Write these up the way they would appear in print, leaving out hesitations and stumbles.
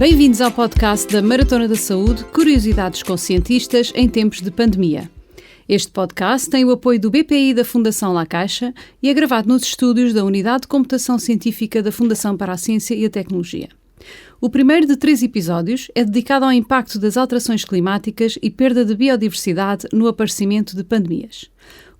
Bem-vindos ao podcast da Maratona da Saúde, curiosidades com cientistas em tempos de pandemia. Este podcast tem o apoio do BPI da Fundação La Caixa e é gravado nos estúdios da Unidade de Computação Científica da Fundação para a Ciência e a Tecnologia. O primeiro de 3 episódios é dedicado ao impacto das alterações climáticas e perda de biodiversidade no aparecimento de pandemias.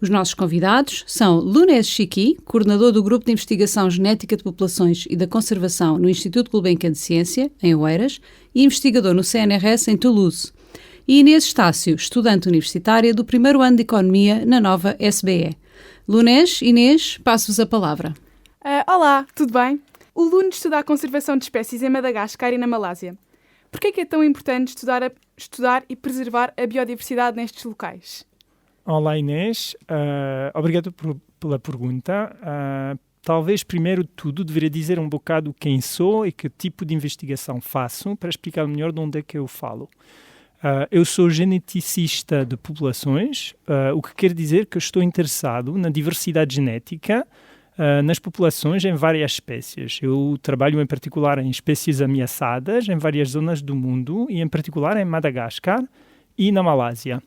Os nossos convidados são Lounès Chiqui, coordenador do Grupo de Investigação Genética de Populações e da Conservação no Instituto Gulbenkian de Ciência, em Oeiras, e investigador no CNRS, em Toulouse, e Inês Estácio, estudante universitária do primeiro ano de Economia na nova SBE. Lounès, Inês, passo-vos a palavra. Olá, tudo bem? O Lounès estuda a conservação de espécies em Madagascar e na Malásia. Por que é tão importante estudar e preservar a biodiversidade nestes locais? Olá Inês, obrigado pela pergunta. Talvez primeiro de tudo deveria dizer um bocado quem sou e que tipo de investigação faço para explicar melhor de onde é que eu falo. Eu sou geneticista de populações, o que quer dizer que estou interessado na diversidade genética nas populações em várias espécies. Eu trabalho em particular em espécies ameaçadas em várias zonas do mundo e em particular em Madagascar e na Malásia.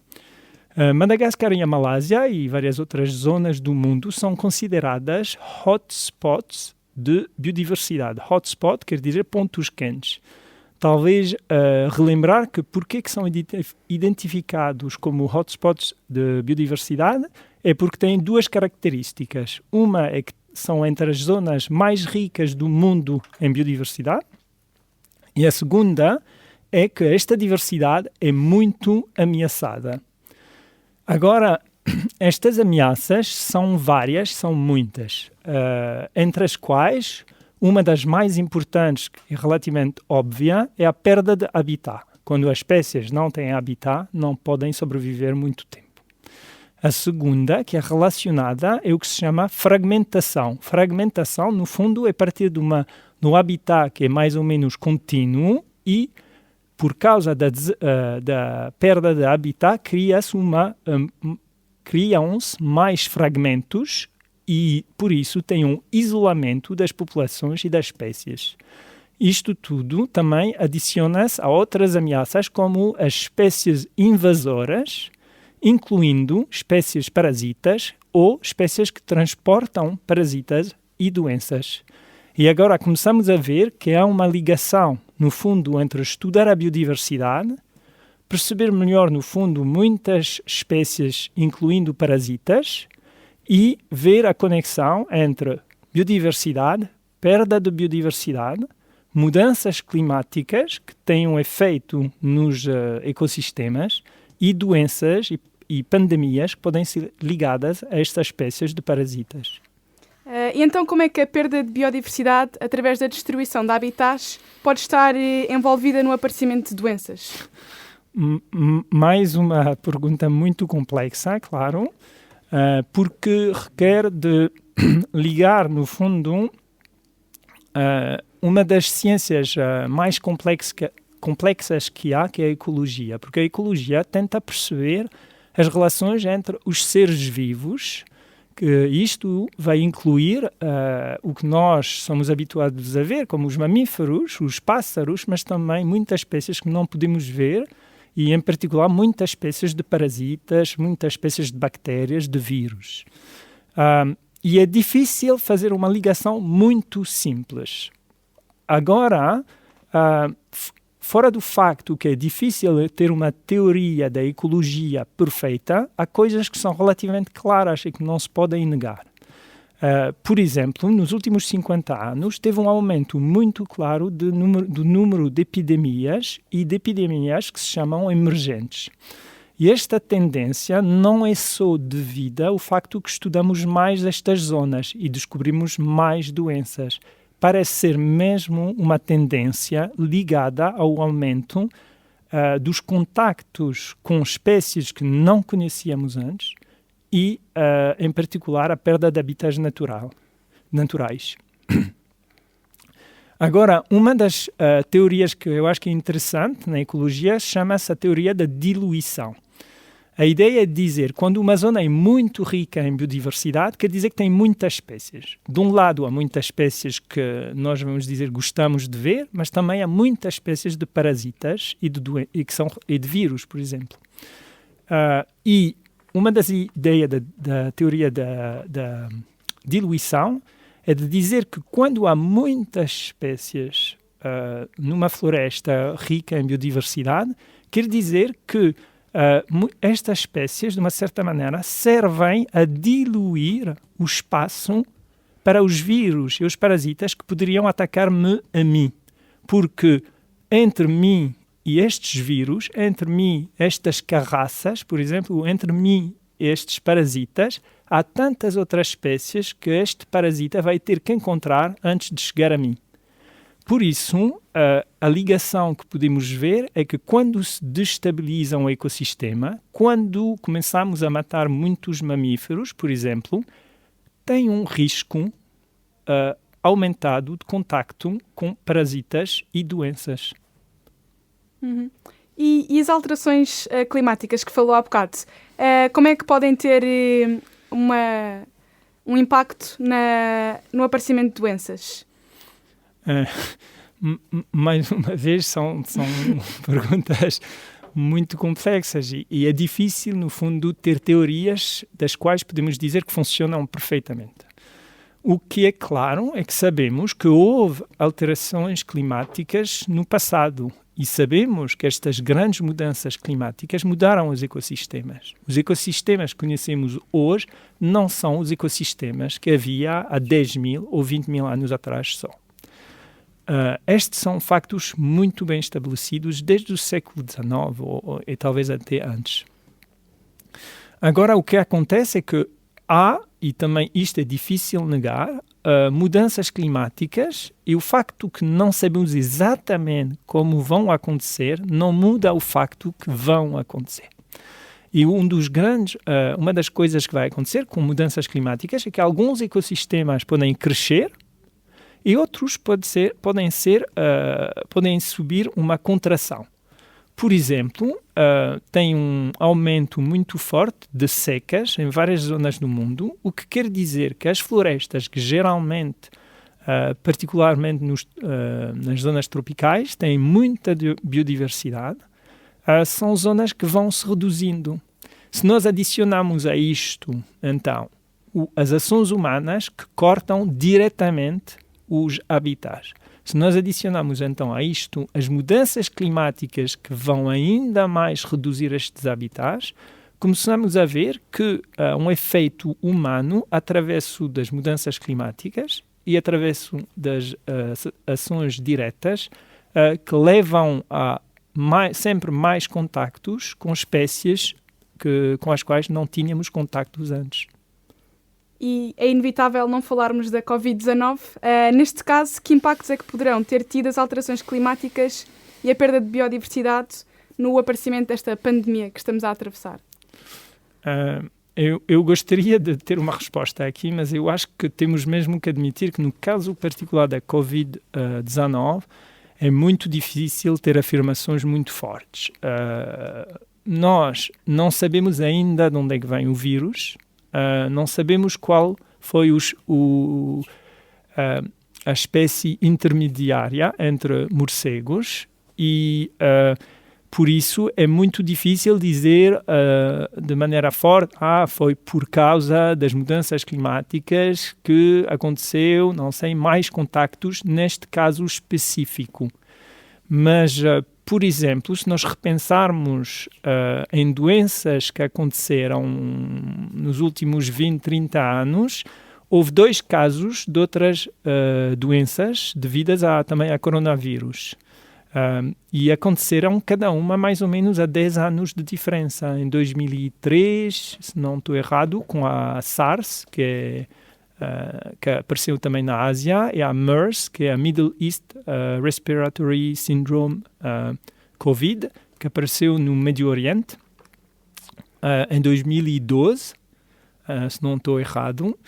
Madagascar e a Malásia e várias outras zonas do mundo são consideradas hotspots de biodiversidade. Hotspot quer dizer pontos quentes. Talvez relembrar que porque que são identificados como hotspots de biodiversidade é porque têm 2 características. Uma é que são entre as zonas mais ricas do mundo em biodiversidade e a segunda é que esta diversidade é muito ameaçada. Agora, estas ameaças são várias, são muitas, entre as quais uma das mais importantes e relativamente óbvia é a perda de habitat. Quando as espécies não têm habitat, não podem sobreviver muito tempo. A segunda, que é relacionada, é o que se chama fragmentação. Fragmentação, no fundo, é partir de um habitat que é mais ou menos contínuo e por causa da perda de habitat, criam-se mais fragmentos e, por isso, tem um isolamento das populações e das espécies. Isto tudo também adiciona-se a outras ameaças, como as espécies invasoras, incluindo espécies parasitas ou espécies que transportam parasitas e doenças. E agora começamos a ver que há uma ligação, no fundo, entre estudar a biodiversidade, perceber melhor, no fundo, muitas espécies, incluindo parasitas, e ver a conexão entre biodiversidade, perda de biodiversidade, mudanças climáticas que têm um efeito nos ecossistemas e doenças e pandemias que podem ser ligadas a estas espécies de parasitas. E então como é que a perda de biodiversidade através da destruição de habitats pode estar envolvida no aparecimento de doenças? Mais uma pergunta muito complexa, claro, porque requer de ligar, no fundo, uma das ciências mais complexas que há, que é a ecologia, porque a ecologia tenta perceber as relações entre os seres vivos, que isto vai incluir o que nós somos habituados a ver, como os mamíferos, os pássaros, mas também muitas espécies que não podemos ver, e em particular muitas espécies de parasitas, muitas espécies de bactérias, de vírus. E é difícil fazer uma ligação muito simples. Agora, fora do facto que é difícil ter uma teoria da ecologia perfeita, há coisas que são relativamente claras e que não se podem negar. Por exemplo, nos últimos 50 anos, teve um aumento muito claro do número de epidemias e de epidemias que se chamam emergentes. E esta tendência não é só devida ao facto que estudamos mais estas zonas e descobrimos mais doenças. Parece ser mesmo uma tendência ligada ao aumento dos contactos com espécies que não conhecíamos antes e, em particular, a perda de habitats naturais. Agora, uma das teorias que eu acho que é interessante na ecologia chama-se a teoria da diluição. A ideia é dizer, quando uma zona é muito rica em biodiversidade, quer dizer que tem muitas espécies. De um lado, há muitas espécies que nós vamos dizer gostamos de ver, mas também há muitas espécies de parasitas e de vírus, por exemplo. E uma das ideias da teoria da diluição é de dizer que quando há muitas espécies numa floresta rica em biodiversidade, quer dizer que estas espécies, de uma certa maneira, servem a diluir o espaço para os vírus e os parasitas que poderiam atacar-me a mim. Porque entre mim e estes vírus, entre mim e estas carraças, por exemplo, entre mim e estes parasitas, há tantas outras espécies que este parasita vai ter que encontrar antes de chegar a mim. Por isso, a ligação que podemos ver é que quando se destabiliza um ecossistema, quando começamos a matar muitos mamíferos, por exemplo, tem um risco aumentado de contacto com parasitas e doenças. Uhum. E as alterações climáticas que falou há bocado, como é que podem ter um impacto no aparecimento de doenças? Mais uma vez, são perguntas muito complexas e é difícil, no fundo, ter teorias das quais podemos dizer que funcionam perfeitamente. O que é claro é que sabemos que houve alterações climáticas no passado e sabemos que estas grandes mudanças climáticas mudaram os ecossistemas. Os ecossistemas que conhecemos hoje não são os ecossistemas que havia há 10 mil ou 20 mil anos atrás só. Estes são factos muito bem estabelecidos desde o século XIX e talvez até antes. Agora, o que acontece é que há, e também isto é difícil negar, mudanças climáticas e o facto que não sabemos exatamente como vão acontecer não muda o facto que vão acontecer. E uma das coisas que vai acontecer com mudanças climáticas é que alguns ecossistemas podem crescer e outros podem subir uma contração. Por exemplo, tem um aumento muito forte de secas em várias zonas do mundo, o que quer dizer que as florestas que geralmente, particularmente nas zonas tropicais, têm muita biodiversidade, são zonas que vão se reduzindo. Se nós adicionamos a isto, então, as ações humanas que cortam diretamente os habitats. Se nós adicionamos então a isto as mudanças climáticas que vão ainda mais reduzir estes habitats, começamos a ver que um efeito humano através das mudanças climáticas e através das ações diretas que levam a sempre mais contactos com espécies com as quais não tínhamos contactos antes. E é inevitável não falarmos da Covid-19. Neste caso, que impactos é que poderão ter tido as alterações climáticas e a perda de biodiversidade no aparecimento desta pandemia que estamos a atravessar? Eu gostaria de ter uma resposta aqui, mas eu acho que temos mesmo que admitir que no caso particular da Covid-19 é muito difícil ter afirmações muito fortes. Nós não sabemos ainda de onde é que vem o vírus. Não sabemos qual foi a espécie intermediária entre morcegos e, por isso, é muito difícil dizer de maneira forte foi por causa das mudanças climáticas que aconteceu, não sei, mais contactos neste caso específico. Mas, por exemplo, se nós repensarmos em doenças que aconteceram nos últimos 20, 30 anos, houve 2 casos de outras doenças devidas também a coronavírus. E aconteceram cada uma mais ou menos a 10 anos de diferença. Em 2003, se não estou errado, com a SARS, que apareceu também na Ásia, e a MERS, que é a Middle East Respiratory Syndrome COVID, que apareceu no Médio Oriente em 2012, se não estou errado,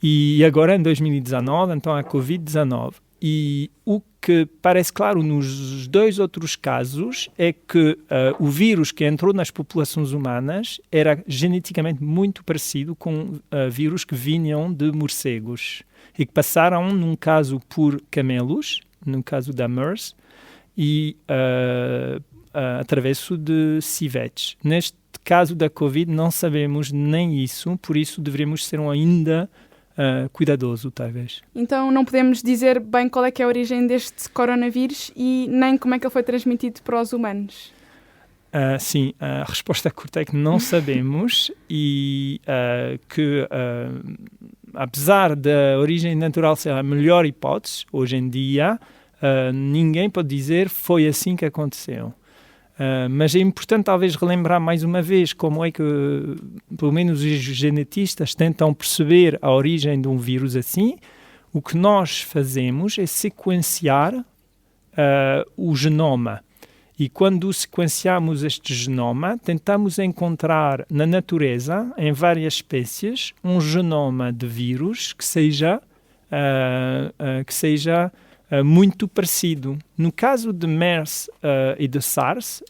e agora em 2019, então a Covid-19. E o que parece claro nos 2 outros casos é que o vírus que entrou nas populações humanas era geneticamente muito parecido com vírus que vinham de morcegos e que passaram, num caso, por camelos, no caso da MERS, e através de civetes. Neste caso da Covid não sabemos nem isso, por isso deveríamos ser ainda cuidadoso, talvez. Então não podemos dizer bem qual é que é a origem deste coronavírus e nem como é que ele foi transmitido para os humanos. Sim, a resposta curta é que não sabemos e que, apesar da origem natural ser a melhor hipótese, hoje em dia, ninguém pode dizer foi assim que aconteceu. Mas é importante talvez relembrar mais uma vez como é que, pelo menos os genetistas tentam perceber a origem de um vírus assim. O que nós fazemos é sequenciar o genoma. E quando sequenciamos este genoma, tentamos encontrar na natureza, em várias espécies, um genoma de vírus que seja muito parecido. No caso de MERS e de SARS,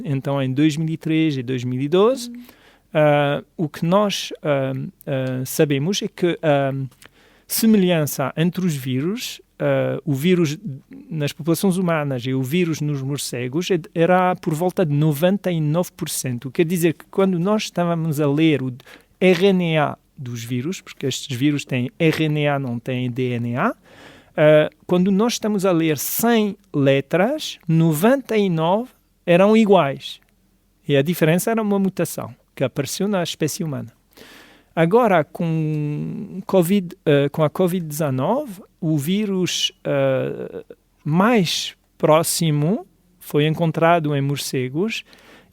então em 2003 e 2012, o que nós sabemos é que a semelhança entre os vírus, o vírus nas populações humanas e o vírus nos morcegos, era por volta de 99%. Quer dizer que quando nós estávamos a ler o RNA dos vírus, porque estes vírus têm RNA, não têm DNA, quando nós estamos a ler 100 letras, 99 eram iguais. E a diferença era uma mutação que apareceu na espécie humana. Agora, com a Covid-19, o vírus mais próximo foi encontrado em morcegos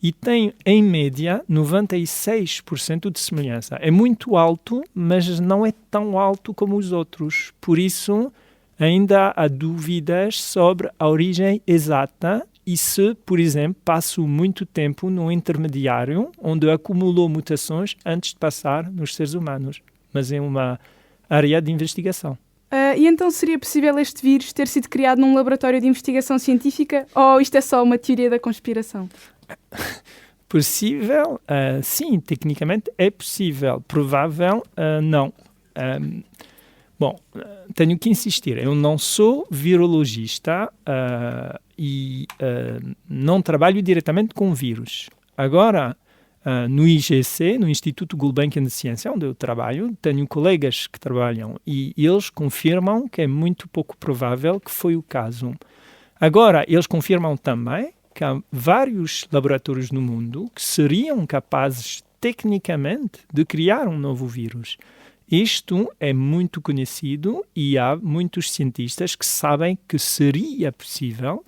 e tem, em média, 96% de semelhança. É muito alto, mas não é tão alto como os outros. Por isso, ainda há dúvidas sobre a origem exata e se, por exemplo, passou muito tempo no intermediário, onde acumulou mutações antes de passar nos seres humanos. Mas é uma área de investigação. E então seria possível este vírus ter sido criado num laboratório de investigação científica ou isto é só uma teoria da conspiração? Possível? Sim, tecnicamente é possível. Provável? Não. Bom, tenho que insistir, eu não sou virologista e não trabalho diretamente com vírus. Agora, no IGC, no Instituto Gulbenkian de Ciência, onde eu trabalho, tenho colegas que trabalham e eles confirmam que é muito pouco provável que foi o caso. Agora, eles confirmam também que há vários laboratórios no mundo que seriam capazes, tecnicamente, de criar um novo vírus. Isto é muito conhecido e há muitos cientistas que sabem que seria possível.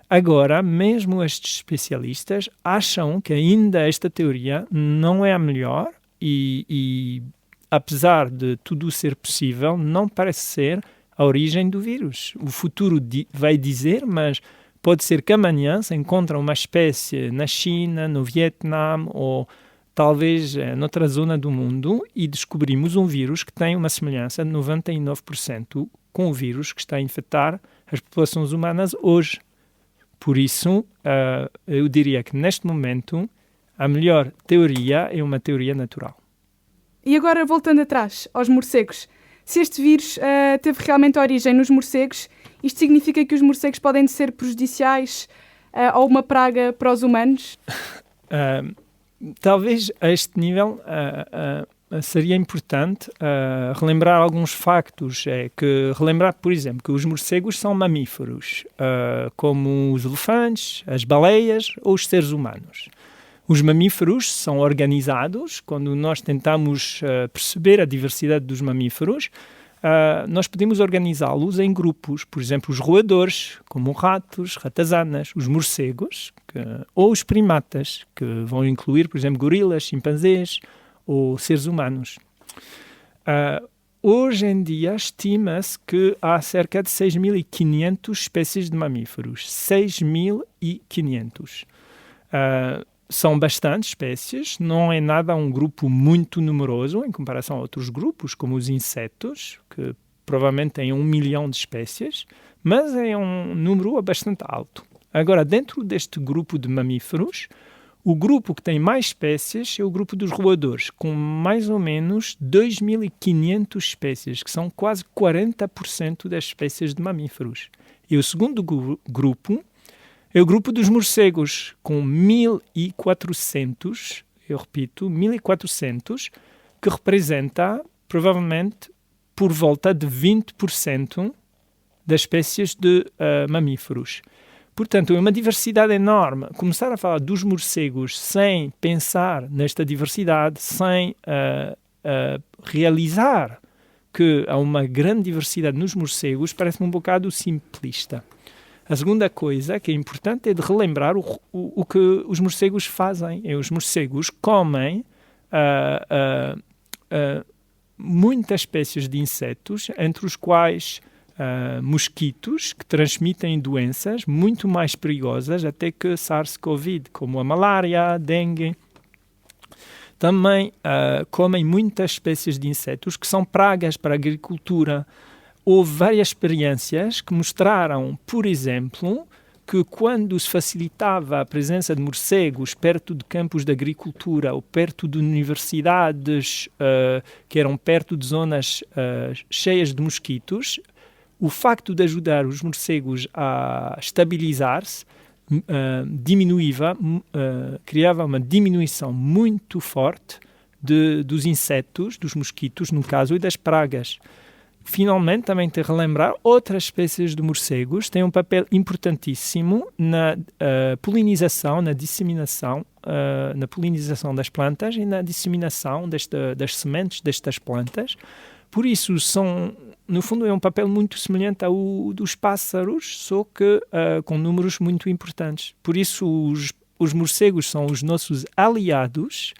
Agora, mesmo estes especialistas acham que ainda esta teoria não é a melhor e apesar de tudo ser possível, não parece ser a origem do vírus. O futuro vai dizer, mas pode ser que amanhã se encontre uma espécie na China, no Vietnã ou talvez noutra zona do mundo e descobrimos um vírus que tem uma semelhança de 99% com o vírus que está a infectar as populações humanas hoje. Por isso, eu diria que neste momento a melhor teoria é uma teoria natural. E agora, voltando atrás, aos morcegos. Se este vírus teve realmente origem nos morcegos, isto significa que os morcegos podem ser prejudiciais ou uma praga para os humanos? Talvez a este nível seria importante relembrar alguns factos. Relembrar, por exemplo, que os morcegos são mamíferos, como os elefantes, as baleias ou os seres humanos. Os mamíferos são organizados. Quando nós tentamos perceber a diversidade dos mamíferos, nós podemos organizá-los em grupos. Por exemplo, os roedores, como ratos, ratazanas, os morcegos, ou os primatas, que vão incluir, por exemplo, gorilas, chimpanzés ou seres humanos. Hoje em dia, estima-se que há cerca de 6.500 espécies de mamíferos. 6.500. São bastantes espécies, não é nada um grupo muito numeroso em comparação a outros grupos, como os insetos, que provavelmente tem 1 milhão de espécies, mas é um número bastante alto. Agora, dentro deste grupo de mamíferos, o grupo que tem mais espécies é o grupo dos roedores, com mais ou menos 2.500 espécies, que são quase 40% das espécies de mamíferos. E o segundo grupo é o grupo dos morcegos, com 1.400, eu repito, 1.400, que representa, provavelmente, por volta de 20% das espécies de mamíferos. Portanto, é uma diversidade enorme. Começar a falar dos morcegos sem pensar nesta diversidade, sem realizar que há uma grande diversidade nos morcegos, parece-me um bocado simplista. A segunda coisa que é importante é de relembrar o que os morcegos fazem. Os morcegos comem muitas espécies de insetos, entre os quais mosquitos que transmitem doenças muito mais perigosas até que SARS-CoV, como a malária, a dengue. Também comem muitas espécies de insetos que são pragas para a agricultura. Houve várias experiências que mostraram, por exemplo, que quando se facilitava a presença de morcegos perto de campos de agricultura ou perto de universidades que eram perto de zonas cheias de mosquitos, o facto de ajudar os morcegos a estabilizar-se criava uma diminuição muito forte dos insetos, dos mosquitos, no caso, e das pragas. Finalmente, também tem que relembrar, outras espécies de morcegos têm um papel importantíssimo na polinização, na disseminação, na polinização das plantas e na disseminação das sementes destas plantas. Por isso, no fundo, é um papel muito semelhante ao dos pássaros, só que com números muito importantes. Por isso, os morcegos são os nossos aliados,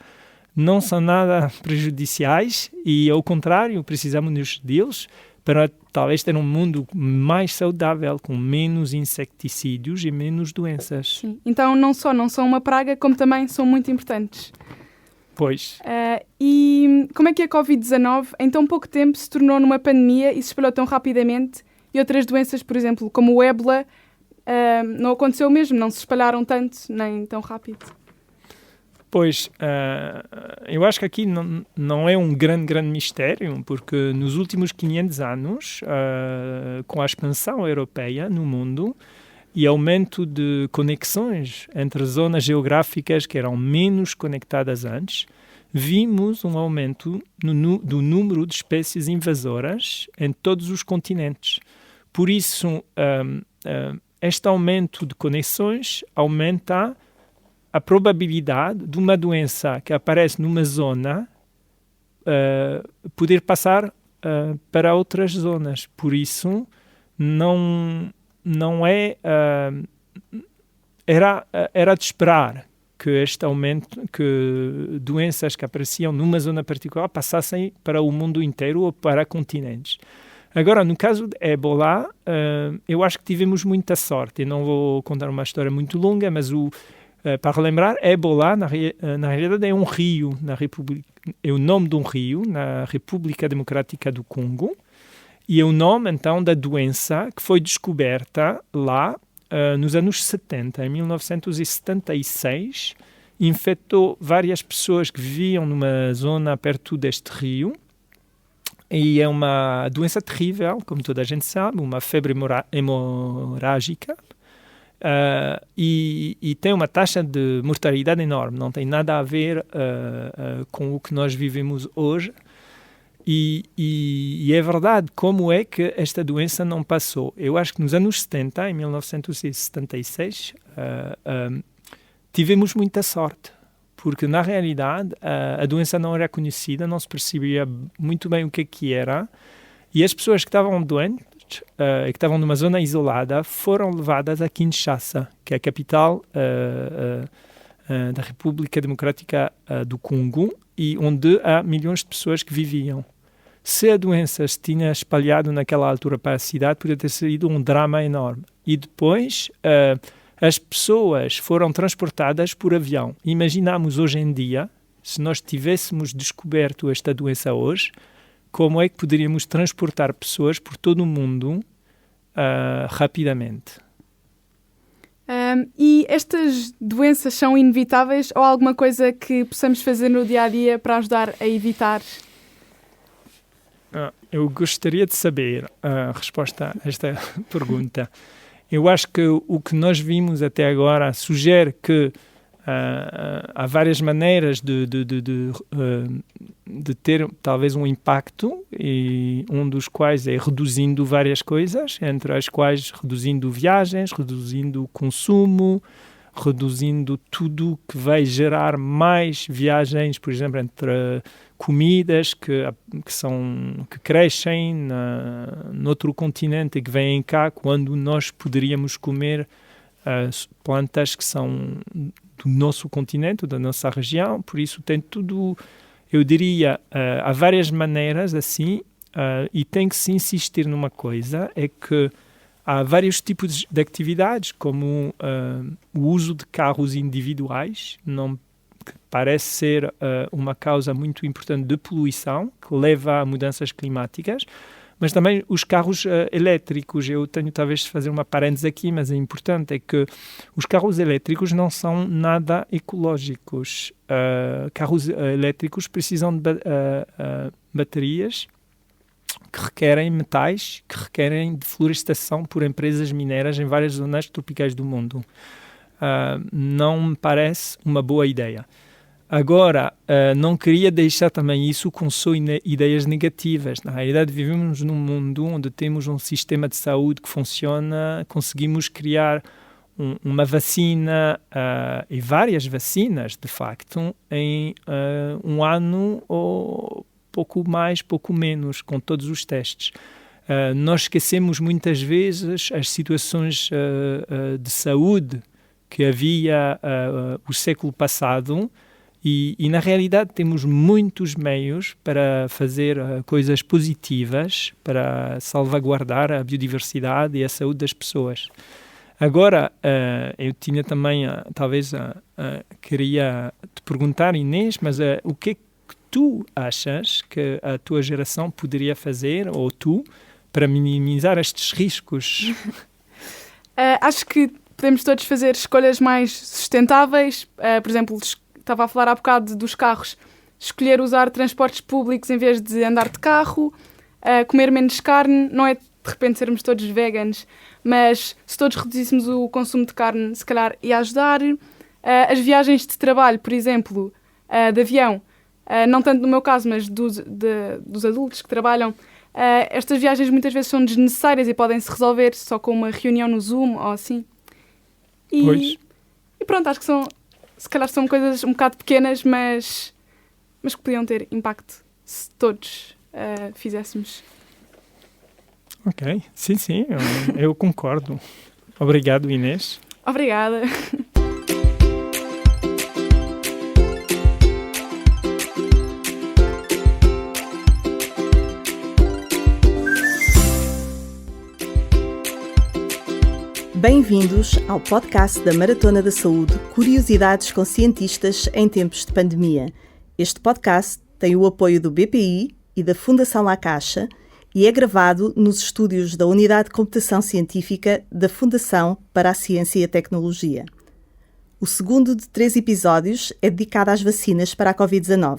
não são nada prejudiciais e, ao contrário, precisamos deles para talvez ter um mundo mais saudável, com menos inseticídios e menos doenças. Sim. Então, não são uma praga, como também são muito importantes. Pois. E como é que a Covid-19, em tão pouco tempo, se tornou numa pandemia e se espalhou tão rapidamente? E outras doenças, por exemplo, como o ébola, não aconteceu o mesmo, não se espalharam tanto, nem tão rápido. Pois, eu acho que aqui não é um grande mistério, porque nos últimos 500 anos, com a expansão europeia no mundo e aumento de conexões entre zonas geográficas que eram menos conectadas antes, vimos um aumento do número de espécies invasoras em todos os continentes. Por isso, este aumento de conexões aumenta a probabilidade de uma doença que aparece numa zona poder passar para outras zonas. Por isso, não é... Era de esperar que este aumento, que doenças que apareciam numa zona particular passassem para o mundo inteiro ou para continentes. Agora, no caso de Ébola, eu acho que tivemos muita sorte. Eu não vou contar uma história muito longa, mas para relembrar, Ébola, na realidade, é um rio, é o nome de um rio na República Democrática do Congo, e é o nome, então, da doença que foi descoberta lá nos anos 70, em 1976, infectou várias pessoas que viviam numa zona perto deste rio, e é uma doença terrível, como toda a gente sabe, uma febre hemorrágica, e tem uma taxa de mortalidade enorme, não tem nada a ver com o que nós vivemos hoje. E é verdade, como é que esta doença não passou? Eu acho que nos anos 70, em 1976, tivemos muita sorte, porque na realidade a doença não era conhecida, não se percebia muito bem o que era, e as pessoas que estavam doentes, que estavam numa zona isolada, foram levadas a Kinshasa, que é a capital da República Democrática do Congo, e onde há milhões de pessoas que viviam. Se a doença se tinha espalhado naquela altura para a cidade, poderia ter sido um drama enorme. E depois as pessoas foram transportadas por avião. Imaginamos hoje em dia, se nós tivéssemos descoberto esta doença hoje, como é que poderíamos transportar pessoas por todo o mundo rapidamente. E estas doenças são inevitáveis ou há alguma coisa que possamos fazer no dia-a-dia para ajudar a evitar? Eu gostaria de saber a resposta a esta pergunta. Eu acho que o que nós vimos até agora sugere que há várias maneiras de ter talvez um impacto, e um dos quais é reduzindo várias coisas, entre as quais reduzindo viagens, reduzindo consumo, reduzindo tudo que vai gerar mais viagens, por exemplo, entre comidas que crescem noutro continente e que vêm cá quando nós poderíamos comer plantas que são do nosso continente, da nossa região. Por isso tem tudo, eu diria, há várias maneiras assim, e tem que se insistir numa coisa, é que há vários tipos de atividades, como o uso de carros individuais, que parece ser uma causa muito importante de poluição, que leva a mudanças climáticas, mas também os carros elétricos. Eu tenho talvez de fazer uma parêntese aqui, mas é importante, é que os carros elétricos não são nada ecológicos. Carros elétricos precisam de baterias que requerem metais, que requerem deflorestação por empresas mineiras em várias zonas tropicais do mundo. Não me parece uma boa ideia. Agora, não queria deixar também isso com só ideias negativas. Na realidade, vivemos num mundo onde temos um sistema de saúde que funciona, conseguimos criar uma vacina e várias vacinas, de facto, em um ano ou pouco mais, pouco menos, com todos os testes. Nós esquecemos muitas vezes as situações de saúde que havia o século passado, e na realidade temos muitos meios para fazer coisas positivas, para salvaguardar a biodiversidade e a saúde das pessoas. Agora, eu tinha também, queria te perguntar, Inês, mas o que é que tu achas que a tua geração poderia fazer, ou tu, para minimizar estes riscos? Acho que podemos todos fazer escolhas mais sustentáveis. Por exemplo, estava a falar há bocado dos carros. Escolher usar transportes públicos em vez de andar de carro. Comer menos carne. Não é de repente sermos todos veganos, mas se todos reduzíssemos o consumo de carne, se calhar ia ajudar. As viagens de trabalho, por exemplo, de avião, não tanto no meu caso, mas dos adultos que trabalham, estas viagens muitas vezes são desnecessárias e podem-se resolver só com uma reunião no Zoom ou assim. E pronto, acho que se calhar são coisas um bocado pequenas, mas que podiam ter impacto se todos fizéssemos. Ok, sim, eu concordo. Obrigado, Inês. Obrigada. Bem-vindos ao podcast da Maratona da Saúde, Curiosidades com Cientistas em Tempos de Pandemia. Este podcast tem o apoio do BPI e da Fundação La Caixa e é gravado nos estúdios da Unidade de Computação Científica da Fundação para a Ciência e a Tecnologia. O segundo de 3 episódios é dedicado às vacinas para a Covid-19.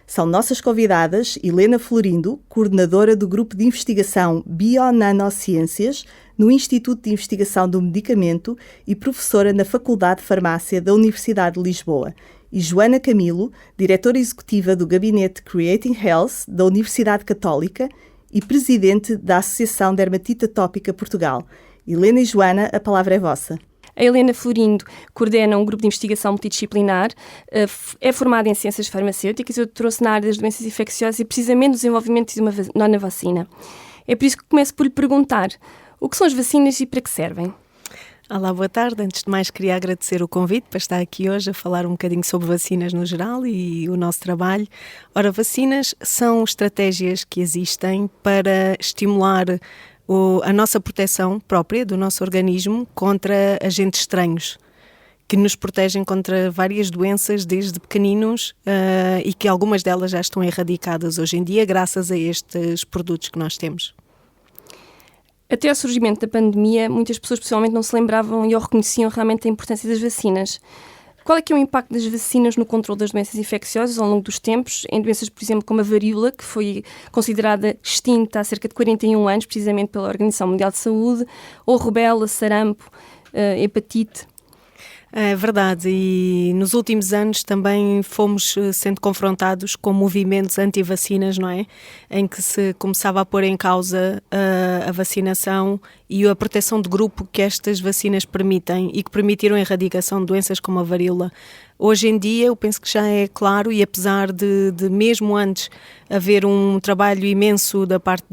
São nossas convidadas Helena Florindo, coordenadora do Grupo de Investigação Bionanociências no Instituto de Investigação do Medicamento e professora na Faculdade de Farmácia da Universidade de Lisboa, e Joana Camilo, diretora executiva do Gabinete Creating Health da Universidade Católica e presidente da Associação Dermatite Atópica Portugal. Helena e Joana, a palavra é vossa. A Helena Florindo coordena um grupo de investigação multidisciplinar, é formada em ciências farmacêuticas e trouxe na área das doenças infecciosas e precisamente do desenvolvimento de uma nova vacina. É por isso que começo por lhe perguntar, o que são as vacinas e para que servem? Olá, boa tarde. Antes de mais, queria agradecer o convite para estar aqui hoje a falar um bocadinho sobre vacinas no geral e o nosso trabalho. Ora, vacinas são estratégias que existem para estimular a nossa proteção própria do nosso organismo contra agentes estranhos que nos protegem contra várias doenças desde pequeninos e que algumas delas já estão erradicadas hoje em dia graças a estes produtos que nós temos. Até ao surgimento da pandemia, muitas pessoas possivelmente não se lembravam ou reconheciam realmente a importância das vacinas. Qual é que é o impacto das vacinas no controle das doenças infecciosas ao longo dos tempos, em doenças, por exemplo, como a varíola, que foi considerada extinta há cerca de 41 anos, precisamente pela Organização Mundial de Saúde, ou rubéola, sarampo, hepatite? É verdade, e nos últimos anos também fomos sendo confrontados com movimentos anti-vacinas, não é? Em que se começava a pôr em causa a vacinação e a proteção de grupo que estas vacinas permitem e que permitiram a erradicação de doenças como a varíola. Hoje em dia eu penso que já é claro, e apesar de mesmo antes haver um trabalho imenso da parte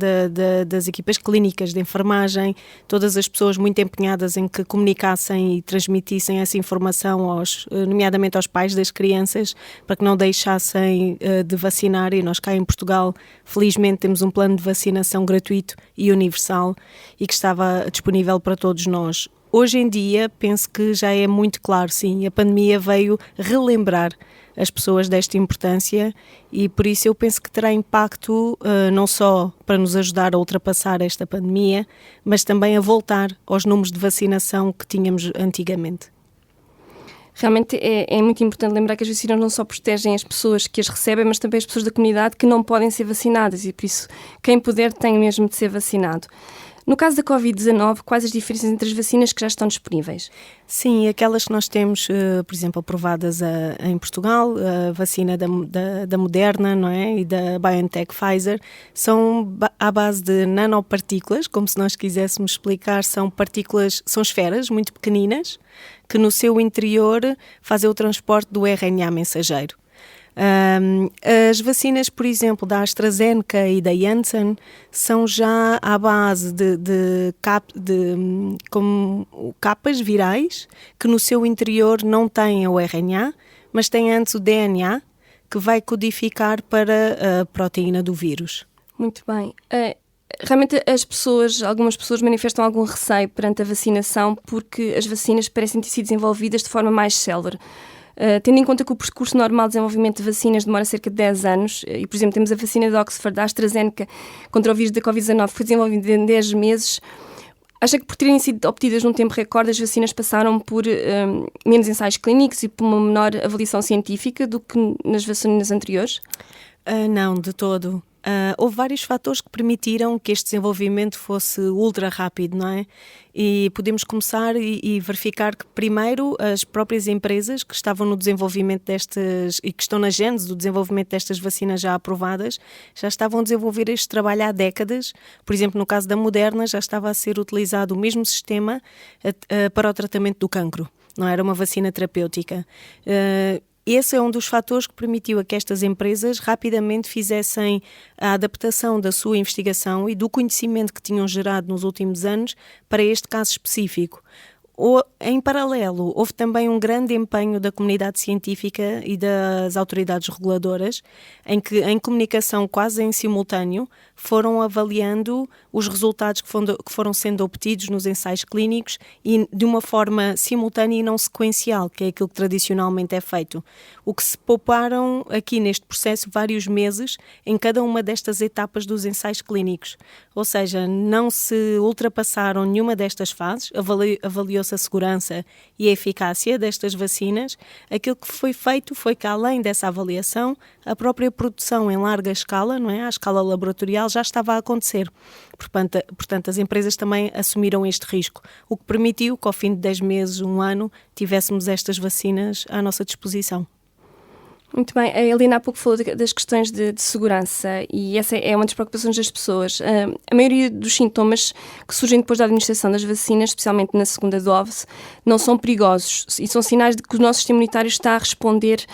das equipas clínicas, de enfermagem, todas as pessoas muito empenhadas em que comunicassem e transmitissem essa informação, nomeadamente aos pais das crianças, para que não deixassem de vacinar, e nós cá em Portugal felizmente temos um plano de vacinação gratuito e universal e que estava disponível para todos nós. Hoje em dia, penso que já é muito claro, sim, a pandemia veio relembrar as pessoas desta importância e por isso eu penso que terá impacto não só para nos ajudar a ultrapassar esta pandemia, mas também a voltar aos números de vacinação que tínhamos antigamente. Realmente é muito importante lembrar que as vacinas não só protegem as pessoas que as recebem, mas também as pessoas da comunidade que não podem ser vacinadas e por isso quem puder tem mesmo de ser vacinado. No caso da Covid-19, quais as diferenças entre as vacinas que já estão disponíveis? Sim, aquelas que nós temos, por exemplo, aprovadas em Portugal, a vacina da Moderna, não é? E da BioNTech Pfizer, são à base de nanopartículas, como se nós quiséssemos explicar, são partículas, são esferas muito pequeninas, que no seu interior fazem o transporte do RNA mensageiro. As vacinas, por exemplo, da AstraZeneca e da Janssen são já à base de capas virais que no seu interior não têm o RNA, mas têm antes o DNA que vai codificar para a proteína do vírus. Muito bem. Realmente algumas pessoas manifestam algum receio perante a vacinação porque as vacinas parecem ter sido desenvolvidas de forma mais célere. Tendo em conta que o percurso normal de desenvolvimento de vacinas demora cerca de 10 anos, e por exemplo temos a vacina de Oxford, da AstraZeneca, contra o vírus da Covid-19, que foi desenvolvida em 10 meses, acha que por terem sido obtidas num tempo recorde, as vacinas passaram por menos ensaios clínicos e por uma menor avaliação científica do que nas vacinas anteriores? Não, de todo. Houve vários fatores que permitiram que este desenvolvimento fosse ultra rápido, não é? E podemos começar e verificar que primeiro as próprias empresas que estavam no desenvolvimento destas e que estão na gênese do desenvolvimento destas vacinas já aprovadas, já estavam a desenvolver este trabalho há décadas. Por exemplo, no caso da Moderna já estava a ser utilizado o mesmo sistema para o tratamento do cancro, não era uma vacina terapêutica. Esse é um dos fatores que permitiu a que estas empresas rapidamente fizessem a adaptação da sua investigação e do conhecimento que tinham gerado nos últimos anos para este caso específico. Em paralelo, houve também um grande empenho da comunidade científica e das autoridades reguladoras, em que, em comunicação quase em simultâneo, foram avaliando os resultados que foram sendo obtidos nos ensaios clínicos e de uma forma simultânea e não sequencial, que é aquilo que tradicionalmente é feito. O que se pouparam aqui neste processo vários meses em cada uma destas etapas dos ensaios clínicos. Ou seja, não se ultrapassaram nenhuma destas fases, avaliou-se a segurança e a eficácia destas vacinas. Aquilo que foi feito foi que, além dessa avaliação, a própria produção em larga escala, não é? À escala laboratorial, já estava a acontecer. Portanto, as empresas também assumiram este risco, o que permitiu que ao fim de 10 meses, um ano, tivéssemos estas vacinas à nossa disposição. Muito bem. A Helena há pouco falou das questões de segurança e essa é uma das preocupações das pessoas. A maioria dos sintomas que surgem depois da administração das vacinas, especialmente na segunda dose, não são perigosos e são sinais de que o nosso sistema imunitário está a responder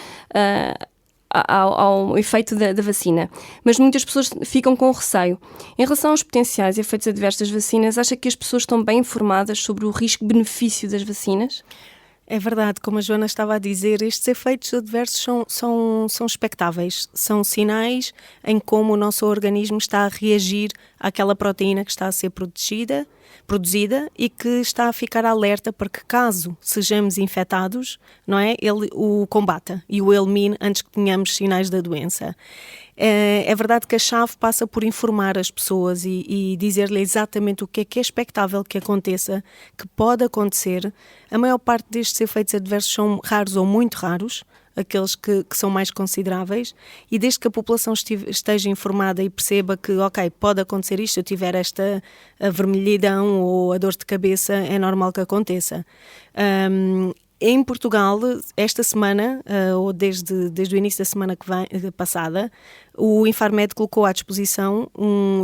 ao efeito da vacina. Mas muitas pessoas ficam com receio. Em relação aos potenciais efeitos adversos das vacinas, acha que as pessoas estão bem informadas sobre o risco-benefício das vacinas? É verdade, como a Joana estava a dizer, estes efeitos adversos são expectáveis, são sinais em como o nosso organismo está a reagir àquela proteína que está a ser protegida produzida e que está a ficar alerta para que, caso sejamos infectados, não é, ele o combata e o elimine antes que tenhamos sinais da doença. É verdade que a chave passa por informar as pessoas e dizer-lhe exatamente o que é expectável que aconteça, que pode acontecer. A maior parte destes efeitos adversos são raros ou muito raros, aqueles que são mais consideráveis, e desde que a população esteja informada e perceba que, ok, pode acontecer isto, se eu tiver esta vermelhidão ou a dor de cabeça, é normal que aconteça. Em Portugal, esta semana, ou desde o início da semana passada, o Infarmed colocou à disposição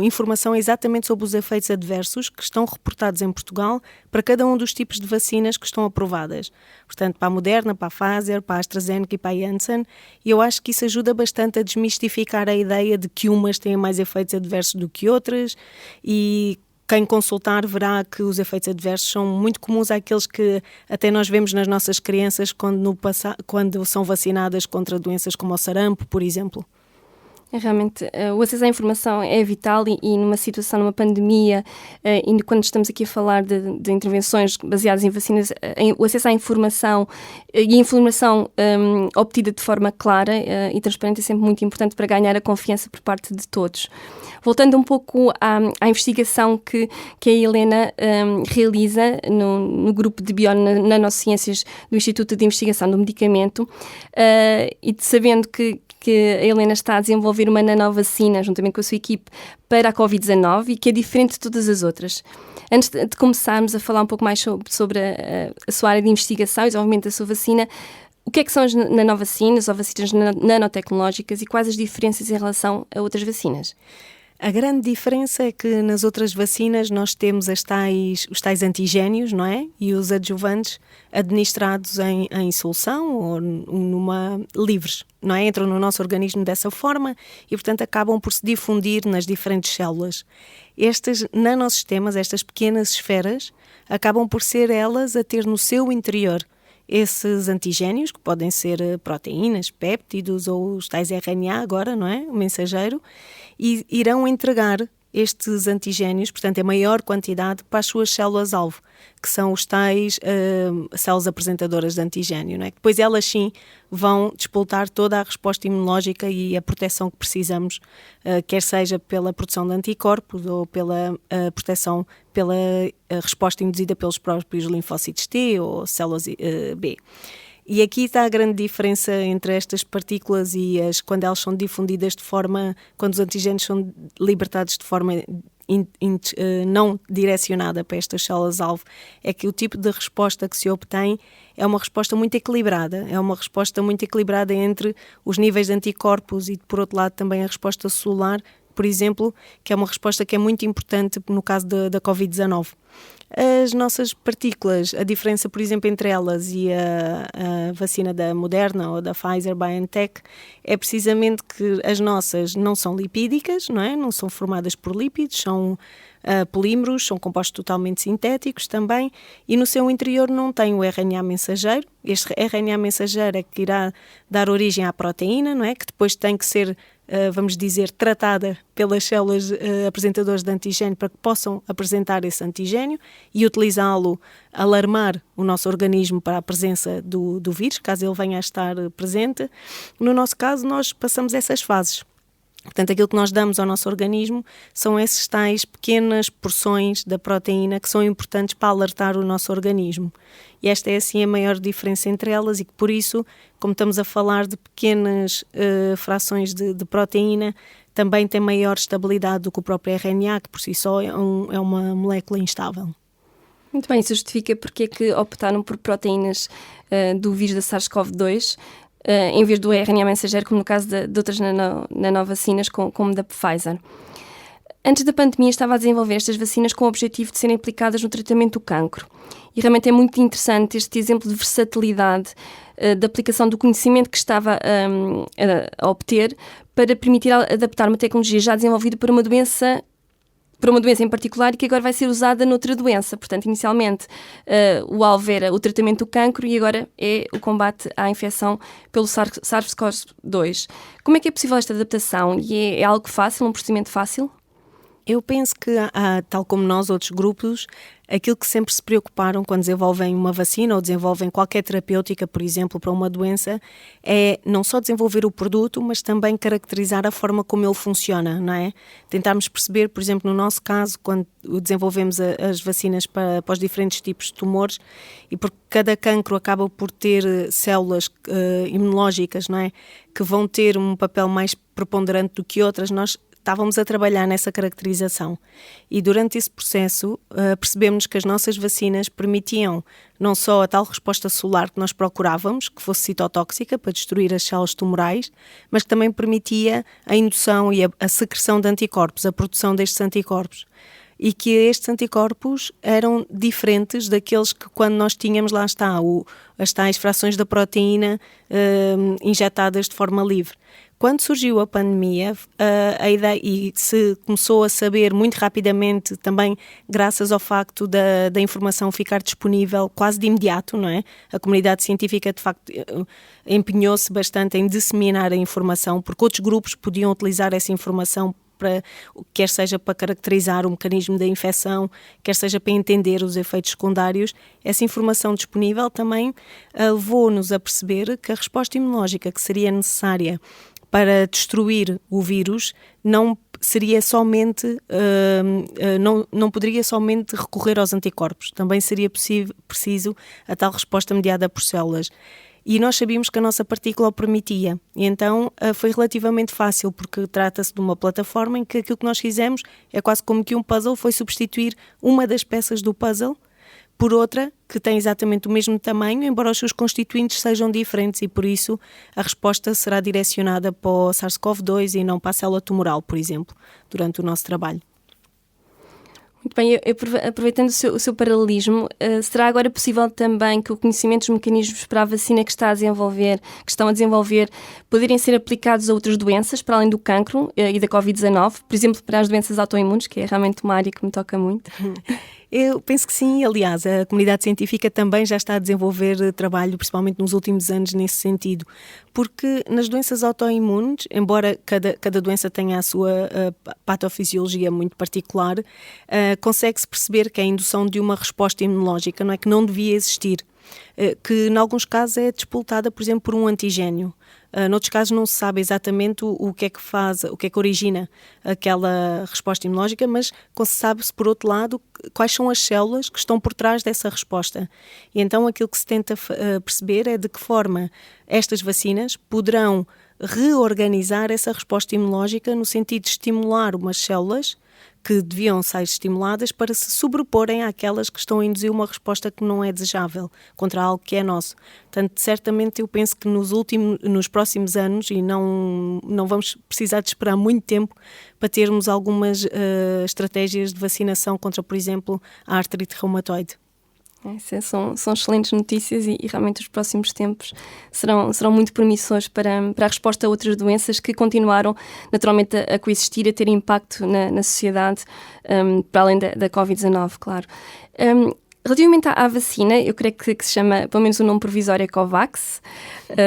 informação exatamente sobre os efeitos adversos que estão reportados em Portugal para cada um dos tipos de vacinas que estão aprovadas. Portanto, para a Moderna, para a Pfizer, para a AstraZeneca e para a Janssen. E eu acho que isso ajuda bastante a desmistificar a ideia de que umas têm mais efeitos adversos do que outras, e quem consultar verá que os efeitos adversos são muito comuns àqueles que até nós vemos nas nossas crianças quando são vacinadas contra doenças como o sarampo, por exemplo. Realmente, o acesso à informação é vital e numa situação, numa pandemia, e quando estamos aqui a falar de intervenções baseadas em vacinas, o acesso à informação e a informação obtida de forma clara e transparente é sempre muito importante para ganhar a confiança por parte de todos. Voltando um pouco à investigação que a Helena realiza no grupo de Bionanociências do Instituto de Investigação do Medicamento, e sabendo que a Helena está a desenvolver uma nanovacina juntamente com a sua equipe para a Covid-19 e que é diferente de todas as outras. Antes de começarmos a falar um pouco mais sobre a sua área de investigação e desenvolvimento da sua vacina, o que é que são as nanovacinas ou vacinas nanotecnológicas e quais as diferenças em relação a outras vacinas? A grande diferença é que nas outras vacinas nós temos os tais antigénios, não é? E os adjuvantes administrados em solução ou livres, não é? Entram no nosso organismo dessa forma e, portanto, acabam por se difundir nas diferentes células. Estes nanosistemas, estas pequenas esferas, acabam por ser elas a ter no seu interior esses antigénios, que podem ser proteínas, péptidos ou os tais RNA agora, não é? O mensageiro, e irão entregar estes antigénios, portanto, em maior quantidade, para as suas células-alvo, que são os tais células apresentadoras de antigénio, não é? Depois elas sim vão despoltar toda a resposta imunológica e a proteção que precisamos, quer seja pela produção de anticorpos ou pela proteção, pela resposta induzida pelos próprios linfócitos T ou células B. E aqui está a grande diferença entre estas partículas e quando elas são difundidas quando os antigénios são libertados de forma não direcionada para estas células-alvo, é que o tipo de resposta que se obtém é uma resposta muito equilibrada, entre os níveis de anticorpos e, por outro lado, também a resposta celular, por exemplo, que é uma resposta que é muito importante no caso da Covid-19. As nossas partículas, a diferença, por exemplo, entre elas e a vacina da Moderna ou da Pfizer-BioNTech é precisamente que as nossas não são lipídicas, não é? Não são formadas por lípidos, são polímeros, são compostos totalmente sintéticos também, e no seu interior não tem o RNA mensageiro. Este RNA mensageiro é que irá dar origem à proteína, não é? Que depois tem que ser, vamos dizer, tratada pelas células apresentadoras de antigénio para que possam apresentar esse antigénio e utilizá-lo, alarmar o nosso organismo para a presença do vírus, caso ele venha a estar presente. No nosso caso, nós passamos essas fases. Portanto, aquilo que nós damos ao nosso organismo são essas tais pequenas porções da proteína que são importantes para alertar o nosso organismo. E esta é, assim, a maior diferença entre elas e que, por isso, como estamos a falar de pequenas frações de proteína, também tem maior estabilidade do que o próprio RNA, que por si só é uma molécula instável. Muito bem, isso justifica porque é que optaram por proteínas do vírus da SARS-CoV-2, em vez do RNA mensageiro, como no caso de outras nanovacinas, como da Pfizer. Antes da pandemia, estava a desenvolver estas vacinas com o objetivo de serem aplicadas no tratamento do cancro. E realmente é muito interessante este exemplo de versatilidade da aplicação do conhecimento que estava a obter para permitir adaptar uma tecnologia já desenvolvida para uma doença em particular e que agora vai ser usada noutra doença. Portanto, inicialmente o alvo era o tratamento do cancro e agora é o combate à infecção pelo SARS-CoV-2. Como é que é possível esta adaptação? E é algo fácil, um procedimento fácil? Eu penso que, tal como nós, outros grupos, aquilo que sempre se preocuparam quando desenvolvem uma vacina ou desenvolvem qualquer terapêutica, por exemplo, para uma doença, é não só desenvolver o produto, mas também caracterizar a forma como ele funciona, não é? Tentarmos perceber, por exemplo, no nosso caso, quando desenvolvemos as vacinas para os diferentes tipos de tumores, e porque cada cancro acaba por ter células imunológicas, não é? Que vão ter um papel mais preponderante do que outras, nós estávamos a trabalhar nessa caracterização e durante esse processo percebemos que as nossas vacinas permitiam não só a tal resposta celular que nós procurávamos, que fosse citotóxica para destruir as células tumorais, mas que também permitia a indução e a secreção de anticorpos, a produção destes anticorpos. E que estes anticorpos eram diferentes daqueles que quando nós tínhamos, lá está, as tais frações da proteína injetadas de forma livre. Quando surgiu a pandemia, a ideia, e se começou a saber muito rapidamente, também graças ao facto da informação ficar disponível quase de imediato, não é? A comunidade científica, de facto, empenhou-se bastante em disseminar a informação, porque outros grupos podiam utilizar essa informação quer seja para caracterizar o mecanismo da infecção, quer seja para entender os efeitos secundários. Essa informação disponível também levou-nos a perceber que a resposta imunológica que seria necessária para destruir o vírus não seria somente, não poderia somente recorrer aos anticorpos, também seria preciso a tal resposta mediada por células. E nós sabíamos que a nossa partícula o permitia. E então foi relativamente fácil, porque trata-se de uma plataforma em que aquilo que nós fizemos é quase como que um puzzle foi substituir uma das peças do puzzle por outra que tem exatamente o mesmo tamanho, embora os seus constituintes sejam diferentes e por isso a resposta será direcionada para o SARS-CoV-2 e não para a célula tumoral, por exemplo, durante o nosso trabalho. Muito bem, aproveitando o seu paralelismo, será agora possível também que o conhecimento dos mecanismos para a vacina que estão a desenvolver, poderem ser aplicados a outras doenças, para além do cancro e da Covid-19, por exemplo, para as doenças autoimunes, que é realmente uma área que me toca muito? Eu penso que sim, aliás, a comunidade científica também já está a desenvolver trabalho, principalmente nos últimos anos, nesse sentido, porque nas doenças autoimunes, embora cada doença tenha a sua patofisiologia muito particular, consegue-se perceber que a indução de uma resposta imunológica não é que não devia existir, que em alguns casos é despoltada, por exemplo, por um antigénio. Noutros casos não se sabe exatamente o que é que faz, o que é que origina aquela resposta imunológica, mas sabe-se, por outro lado, quais são as células que estão por trás dessa resposta. E então aquilo que se tenta perceber é de que forma estas vacinas poderão reorganizar essa resposta imunológica no sentido de estimular umas células que deviam ser estimuladas para se sobreporem àquelas que estão a induzir uma resposta que não é desejável contra algo que é nosso. Portanto, certamente eu penso que nos próximos anos, e não vamos precisar de esperar muito tempo para termos algumas estratégias de vacinação contra, por exemplo, a artrite reumatoide. São excelentes notícias e realmente os próximos tempos serão muito promissores para a resposta a outras doenças que continuaram naturalmente a coexistir, a ter impacto na sociedade, para além da Covid-19, claro. Relativamente à vacina, eu creio que se chama, pelo menos o nome provisório é Covax,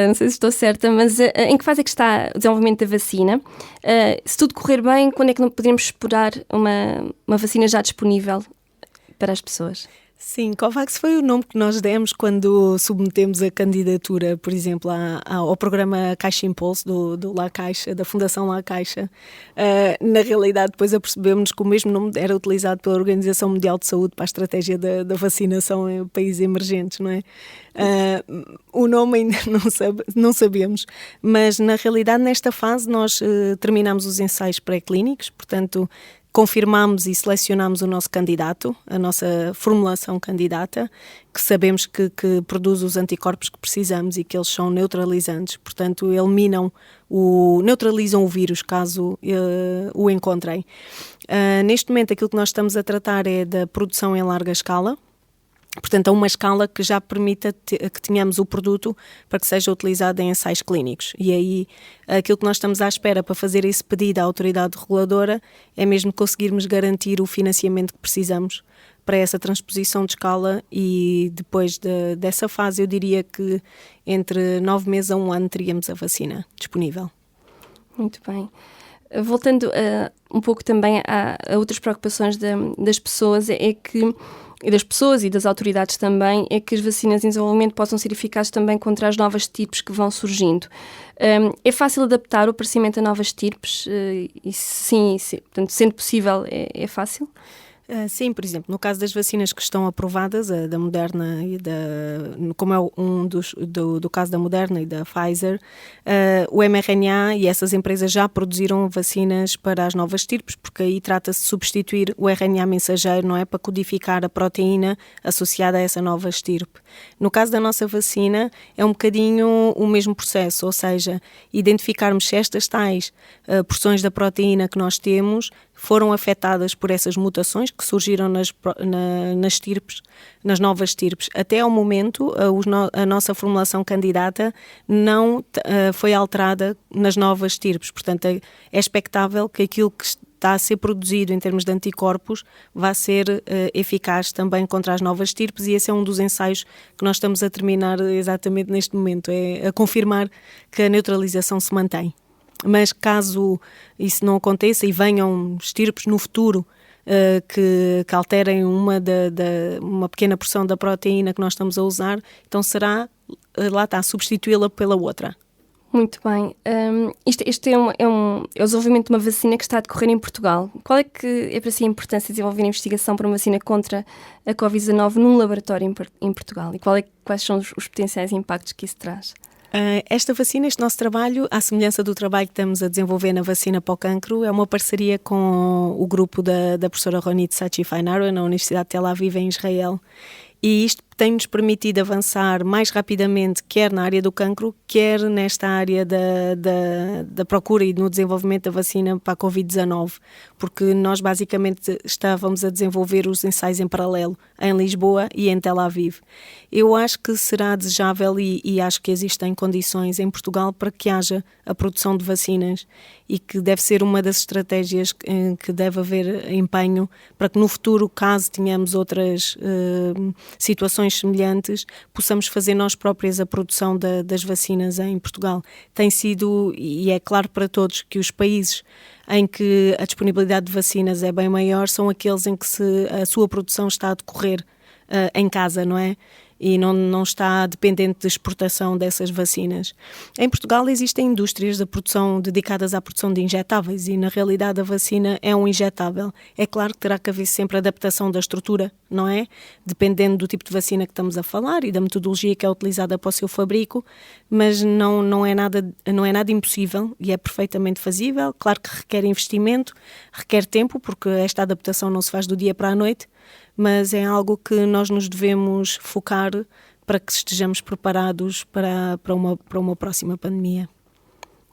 não sei se estou certa, mas em que fase é que está o desenvolvimento da vacina? Se tudo correr bem, quando é que poderemos esperar uma vacina já disponível para as pessoas? Sim, Covax foi o nome que nós demos quando submetemos a candidatura, por exemplo, ao programa Caixa Impulso do La Caixa, da Fundação La Caixa. Na realidade, depois apercebemos que o mesmo nome era utilizado pela Organização Mundial de Saúde para a estratégia da vacinação em países emergentes, não é? O nome ainda não sabemos, mas na realidade nesta fase nós terminamos os ensaios pré-clínicos, portanto confirmamos e selecionamos o nosso candidato, a nossa formulação candidata, que sabemos que produz os anticorpos que precisamos e que eles são neutralizantes, portanto neutralizam o vírus caso o encontrem. Neste momento aquilo que nós estamos a tratar é da produção em larga escala, portanto, a uma escala que já permita que tenhamos o produto para que seja utilizado em ensaios clínicos. E aí, aquilo que nós estamos à espera para fazer esse pedido à autoridade reguladora é mesmo conseguirmos garantir o financiamento que precisamos para essa transposição de escala e depois dessa fase, eu diria que entre 9 meses a 1 ano teríamos a vacina disponível. Muito bem. Voltando um pouco também a outras preocupações das pessoas, e das pessoas e das autoridades também, é que as vacinas em desenvolvimento possam ser eficazes também contra as novas estirpes que vão surgindo. É fácil adaptar o aparecimento a novas estirpes? E sim, portanto, sendo possível, é fácil? Sim, por exemplo, no caso das vacinas que estão aprovadas, da Moderna e como é do caso da Moderna e da Pfizer, o mRNA e essas empresas já produziram vacinas para as novas estirpes, porque aí trata-se de substituir o RNA mensageiro, não é, para codificar a proteína associada a essa nova estirpe. No caso da nossa vacina, é um bocadinho o mesmo processo, ou seja, identificarmos se estas tais porções da proteína que nós temos foram afetadas por essas mutações que surgiram nas novas estirpes. Até ao momento, a nossa formulação candidata não foi alterada nas novas estirpes. Portanto, é expectável que aquilo que está a ser produzido em termos de anticorpos vai ser eficaz também contra as novas estirpes, e esse é um dos ensaios que nós estamos a terminar exatamente neste momento, é a confirmar que a neutralização se mantém. Mas caso isso não aconteça e venham estirpes no futuro que alterem uma pequena porção da proteína que nós estamos a usar, então será, lá está, substituí-la pela outra. Muito bem. Este é o desenvolvimento de uma vacina que está a decorrer em Portugal. Qual é que é para si a importância de desenvolver a investigação para uma vacina contra a Covid-19 num laboratório em Portugal? E quais são os potenciais impactos que isso traz? Esta vacina, este nosso trabalho, à semelhança do trabalho que estamos a desenvolver na vacina para o cancro, é uma parceria com o grupo da professora Ronit Sachi-Fainaro, na Universidade de Tel Aviv, em Israel. E isto tem-nos permitido avançar mais rapidamente, quer na área do cancro, quer nesta área da procura e no desenvolvimento da vacina para a Covid-19, porque nós basicamente estávamos a desenvolver os ensaios em paralelo em Lisboa e em Tel Aviv. Eu acho que será desejável e acho que existem condições em Portugal para que haja a produção de vacinas, e que deve ser uma das estratégias que deve haver empenho para que no futuro, caso tenhamos outras situações semelhantes, possamos fazer nós próprias a produção das vacinas em Portugal. Tem sido, e é claro para todos, que os países em que a disponibilidade de vacinas é bem maior são aqueles em que a sua produção está a decorrer em casa, não é? E não está dependente de exportação dessas vacinas. Em Portugal existem indústrias dedicadas à produção de injetáveis, e na realidade a vacina é um injetável. É claro que terá que haver sempre adaptação da estrutura, não é? Dependendo do tipo de vacina que estamos a falar e da metodologia que é utilizada para o seu fabrico, mas não é nada impossível e é perfeitamente fazível. Claro que requer investimento, requer tempo, porque esta adaptação não se faz do dia para a noite, mas é algo que nós nos devemos focar para que estejamos preparados para uma próxima pandemia.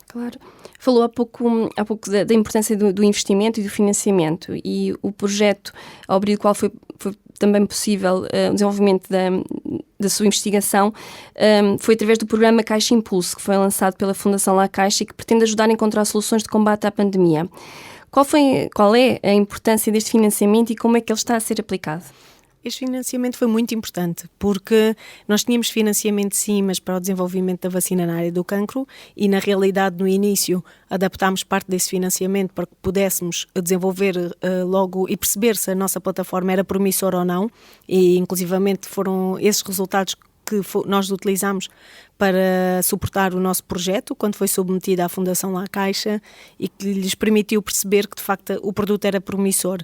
Claro. Falou há pouco da importância do investimento e do financiamento, e o projeto ao abril do qual foi também possível o desenvolvimento da sua investigação foi através do programa Caixa Impulso, que foi lançado pela Fundação La Caixa e que pretende ajudar a encontrar soluções de combate à pandemia. Qual é a importância deste financiamento e como é que ele está a ser aplicado? Este financiamento foi muito importante, porque nós tínhamos financiamento sim, mas para o desenvolvimento da vacina na área do cancro, e na realidade no início adaptámos parte desse financiamento para que pudéssemos desenvolver logo e perceber se a nossa plataforma era promissora ou não, e inclusivamente foram esses resultados que nós utilizamos para suportar o nosso projeto quando foi submetido à Fundação La Caixa, e que lhes permitiu perceber que de facto o produto era promissor.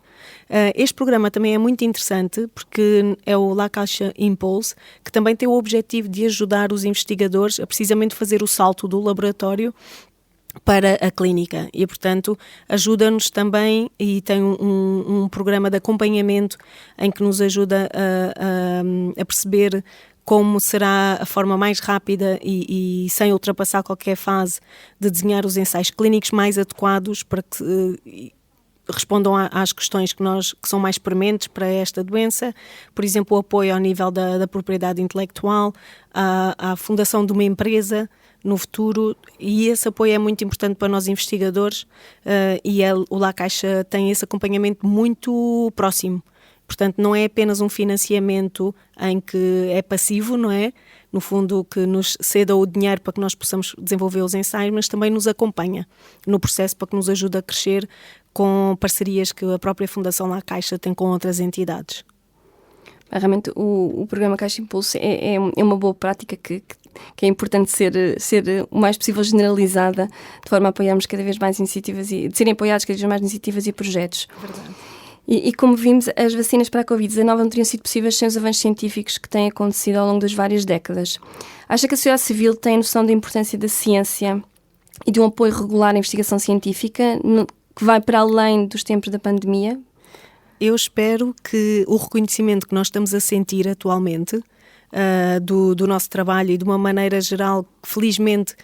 Este programa também é muito interessante porque é o La Caixa Impulse, que também tem o objetivo de ajudar os investigadores a precisamente fazer o salto do laboratório para a clínica, e portanto ajuda-nos também, e tem um programa de acompanhamento em que nos ajuda a perceber como será a forma mais rápida e sem ultrapassar qualquer fase de desenhar os ensaios clínicos mais adequados para que respondam às questões que são mais prementes para esta doença. Por exemplo, o apoio ao nível da propriedade intelectual, à fundação de uma empresa no futuro, e esse apoio é muito importante para nós investigadores, e o La Caixa tem esse acompanhamento muito próximo. Portanto, não é apenas um financiamento em que é passivo, não é? No fundo, que nos ceda o dinheiro para que nós possamos desenvolver os ensaios, mas também nos acompanha no processo para que nos ajude a crescer com parcerias que a própria Fundação La Caixa tem com outras entidades. Realmente, o programa Caixa Impulso é uma boa prática que é importante ser o mais possível generalizada, de forma a apoiarmos cada vez mais iniciativas e de serem apoiados cada vez mais iniciativas e projetos. Verdade. E como vimos, as vacinas para a Covid-19 não teriam sido possíveis sem os avanços científicos que têm acontecido ao longo das várias décadas. Acha que a sociedade civil tem noção da importância da ciência e de um apoio regular à investigação científica que vai para além dos tempos da pandemia? Eu espero que o reconhecimento que nós estamos a sentir atualmente do nosso trabalho e de uma maneira geral, felizmente,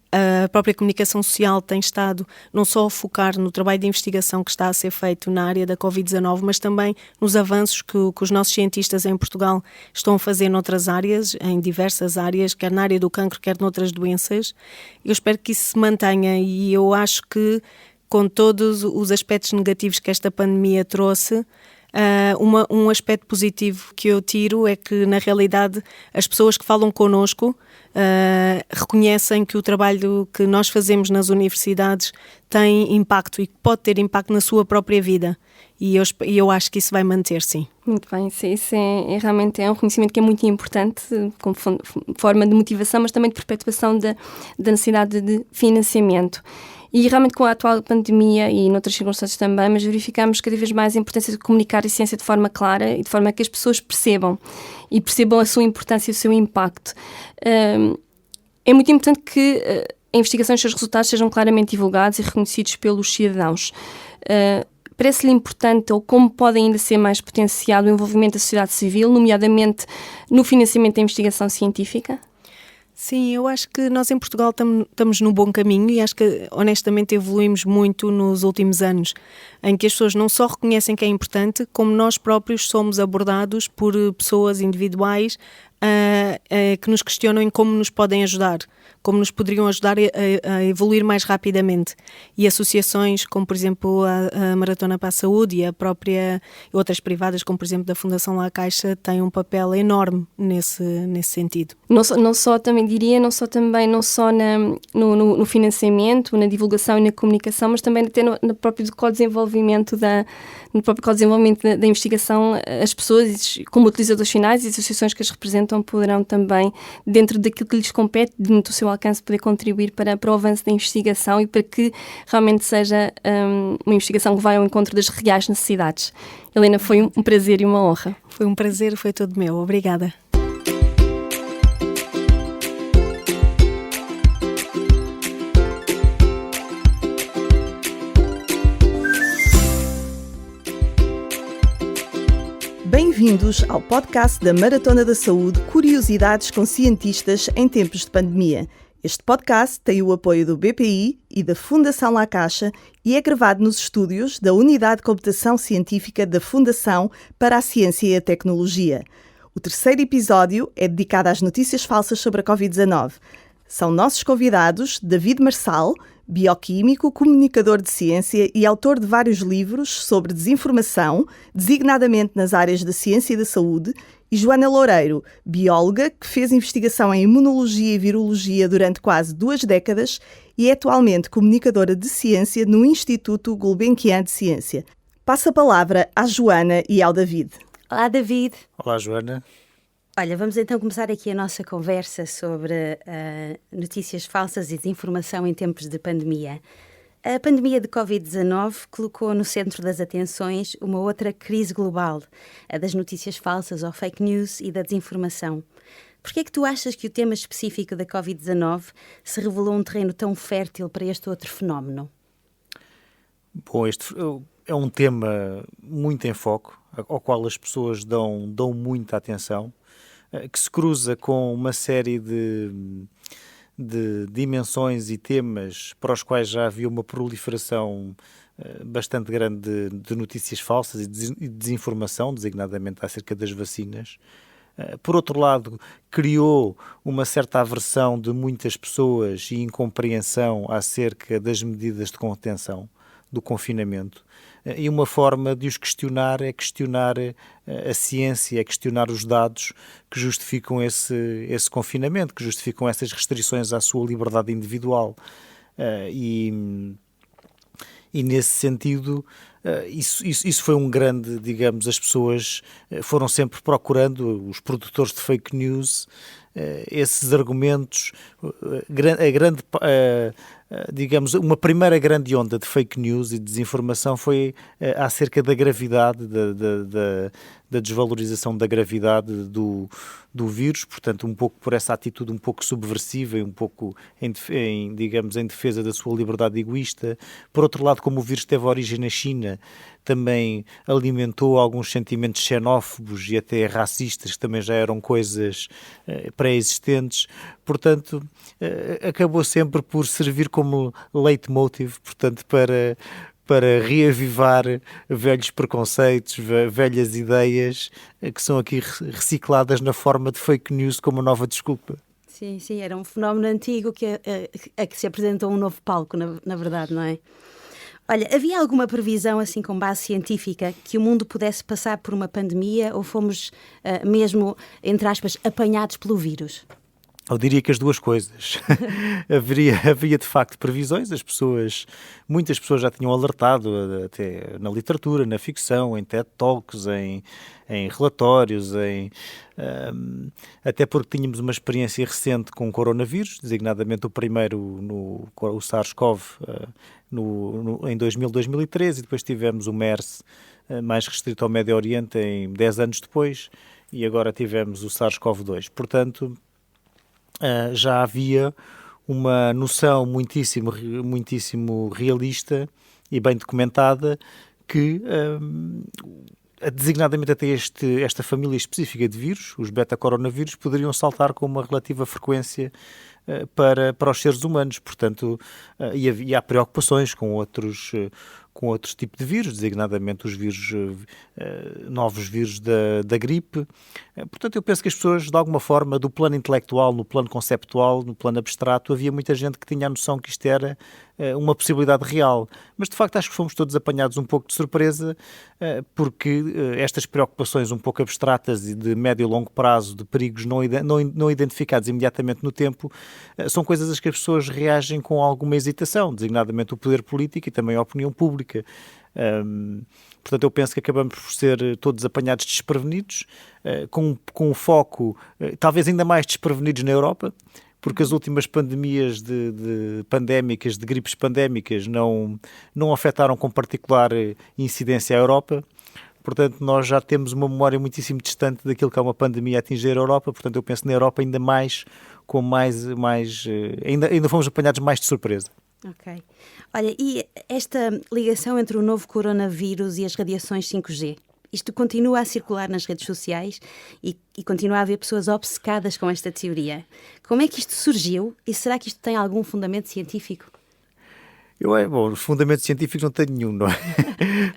a própria comunicação social tem estado não só a focar no trabalho de investigação que está a ser feito na área da Covid-19, mas também nos avanços que os nossos cientistas em Portugal estão a fazer noutras áreas, em diversas áreas, quer na área do cancro, quer noutras doenças. Eu espero que isso se mantenha e eu acho que, com todos os aspectos negativos que esta pandemia trouxe, um aspecto positivo que eu tiro é que, na realidade, as pessoas que falam connosco reconhecem que o trabalho que nós fazemos nas universidades tem impacto e pode ter impacto na sua própria vida. E eu acho que isso vai manter, sim. Muito bem, isso realmente é um reconhecimento que é muito importante, como forma de motivação, mas também de perpetuação da necessidade de financiamento. E realmente com a atual pandemia e noutras circunstâncias também, mas verificamos cada vez mais a importância de comunicar a ciência de forma clara e de forma a que as pessoas percebam a sua importância e o seu impacto. É muito importante que a investigação e os seus resultados sejam claramente divulgados e reconhecidos pelos cidadãos. Parece-lhe importante, ou como pode ainda ser mais potenciado, o envolvimento da sociedade civil, nomeadamente no financiamento da investigação científica? Sim, eu acho que nós em Portugal estamos no bom caminho e acho que honestamente evoluímos muito nos últimos anos, em que as pessoas não só reconhecem que é importante, como nós próprios somos abordados por pessoas individuais que nos questionam em como nos podem ajudar, como nos poderiam ajudar a evoluir mais rapidamente. E associações como, por exemplo, a Maratona para a Saúde e a própria outras privadas, como por exemplo da Fundação La Caixa, têm um papel enorme nesse sentido. Não só no financiamento, na divulgação e na comunicação, mas também até no próprio co-desenvolvimento da investigação, as pessoas, como utilizadores finais e as associações que as representam, poderão também, dentro daquilo que lhes compete, dentro do seu alcance, poder contribuir para o avanço da investigação e para que realmente seja uma investigação que vai ao encontro das reais necessidades. Helena, foi um prazer e uma honra. Foi um prazer, foi todo meu. Obrigada. Bem-vindos ao podcast da Maratona da Saúde, Curiosidades com Cientistas em Tempos de Pandemia. Este podcast tem o apoio do BPI e da Fundação La Caixa e é gravado nos estúdios da Unidade de Computação Científica da Fundação para a Ciência e a Tecnologia. O terceiro episódio é dedicado às notícias falsas sobre a Covid-19. São nossos convidados David Marçal, bioquímico, comunicador de ciência e autor de vários livros sobre desinformação, designadamente nas áreas da ciência e da saúde, e Joana Loureiro, bióloga que fez investigação em imunologia e virologia durante quase 2 décadas e é atualmente comunicadora de ciência no Instituto Gulbenkian de Ciência. Passo a palavra à Joana e ao David. Olá, David. Olá, Joana. Olha, vamos então começar aqui a nossa conversa sobre notícias falsas e desinformação em tempos de pandemia. A pandemia de Covid-19 colocou no centro das atenções uma outra crise global, a das notícias falsas ou fake news e da desinformação. Por que é que tu achas que o tema específico da Covid-19 se revelou um terreno tão fértil para este outro fenómeno? Bom, este é um tema muito em foco, ao qual as pessoas dão muita atenção, que se cruza com uma série de dimensões e temas para os quais já havia uma proliferação bastante grande de notícias falsas e de desinformação, designadamente acerca das vacinas. Por outro lado, criou uma certa aversão de muitas pessoas e incompreensão acerca das medidas de contenção, do confinamento, e uma forma de os questionar é questionar a ciência, é questionar os dados que justificam esse confinamento, que justificam essas restrições à sua liberdade individual. E nesse sentido, isso foi um grande, digamos, as pessoas foram sempre procurando, os produtores de fake news, esses argumentos, digamos, uma primeira grande onda de fake news e desinformação foi acerca da gravidade, da desvalorização da gravidade do vírus, portanto, um pouco por essa atitude um pouco subversiva e um pouco, digamos, em defesa da sua liberdade egoísta. Por outro lado, como o vírus teve origem na China, também alimentou alguns sentimentos xenófobos e até racistas, que também já eram coisas pré-existentes. Portanto, acabou sempre por servir como leitmotiv, portanto, para reavivar velhos preconceitos, velhas ideias que são aqui recicladas na forma de fake news como nova desculpa. Sim, era um fenómeno antigo a que se apresentou um novo palco, na verdade, não é? Olha, havia alguma previsão, assim, com base científica, que o mundo pudesse passar por uma pandemia ou fomos mesmo, entre aspas, apanhados pelo vírus? Eu diria que as duas coisas. Havia de facto previsões, muitas pessoas já tinham alertado, até na literatura, na ficção, em TED Talks, em relatórios, até porque tínhamos uma experiência recente com o coronavírus, designadamente o primeiro, o SARS-CoV, em 2013, e depois tivemos o MERS, mais restrito ao Médio Oriente, 10 anos depois, e agora tivemos o SARS-CoV-2. Portanto, já havia uma noção muitíssimo realista e bem documentada que, designadamente até esta família específica de vírus, os beta-coronavírus, poderiam saltar com uma relativa frequência para os seres humanos. Portanto, e há preocupações com outros tipos de vírus, designadamente os vírus, novos vírus da gripe. Portanto, eu penso que as pessoas, de alguma forma, do plano intelectual, no plano conceptual, no plano abstrato, havia muita gente que tinha a noção que isto era uma possibilidade real. Mas, de facto, acho que fomos todos apanhados um pouco de surpresa, porque estas preocupações um pouco abstratas e de médio e longo prazo, de perigos não identificados imediatamente no tempo, são coisas a que as pessoas reagem com alguma hesitação, designadamente o poder político e também a opinião pública. Portanto, eu penso que acabamos por ser todos apanhados desprevenidos, com o foco, talvez ainda mais desprevenidos na Europa, porque as últimas pandemias de gripes pandémicas não afetaram com particular incidência a Europa. Portanto, nós já temos uma memória muitíssimo distante daquilo que é uma pandemia a atingir a Europa. Portanto, eu penso na Europa ainda mais, ainda fomos apanhados mais de surpresa. Ok. Olha, e esta ligação entre o novo coronavírus e as radiações 5G? Isto continua a circular nas redes sociais e continua a haver pessoas obcecadas com esta teoria. Como é que isto surgiu e será que isto tem algum fundamento científico? Os fundamentos científicos não tenho nenhum, não é?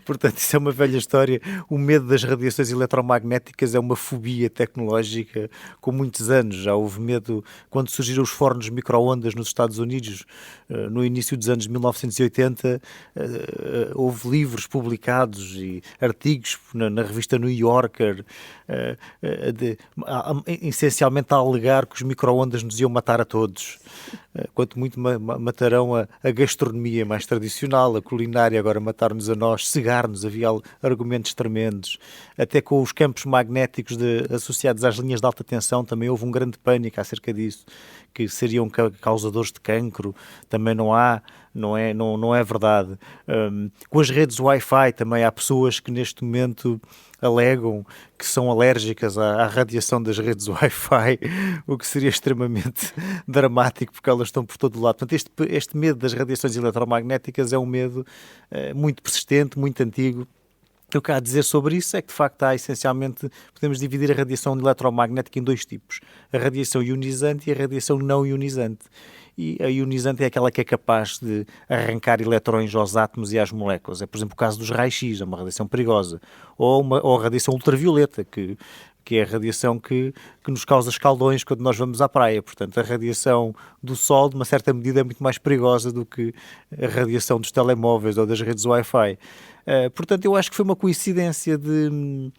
Portanto, isso é uma velha história. O medo das radiações eletromagnéticas é uma fobia tecnológica com muitos anos. Já houve medo quando surgiram os fornos micro-ondas nos Estados Unidos, no início dos anos 1980, houve livros publicados e artigos na revista New Yorker, essencialmente a alegar que os micro-ondas nos iam matar a todos. Quanto muito matarão a gastronomia mais tradicional, a culinária, agora matar-nos a nós, cegar-nos. Havia argumentos tremendos. Até com os campos magnéticos associados às linhas de alta tensão também houve um grande pânico acerca disso, que seriam causadores de cancro. Também não é verdade. Com as redes Wi-Fi também há pessoas que neste momento alegam que são alérgicas à radiação das redes Wi-Fi, o que seria extremamente dramático, porque elas estão por todo o lado. Portanto, este medo das radiações eletromagnéticas é um medo muito persistente, muito antigo. O que há a dizer sobre isso é que, de facto, podemos dividir a radiação eletromagnética em dois tipos: a radiação ionizante e a radiação não ionizante. E a ionizante é aquela que é capaz de arrancar eletrões aos átomos e às moléculas. É, por exemplo, o caso dos raios-x, é uma radiação perigosa. Ou a radiação ultravioleta, que que é a radiação que nos causa escaldões quando nós vamos à praia. Portanto, a radiação do sol, de uma certa medida, é muito mais perigosa do que a radiação dos telemóveis ou das redes Wi-Fi. Portanto, eu acho que foi uma coincidência de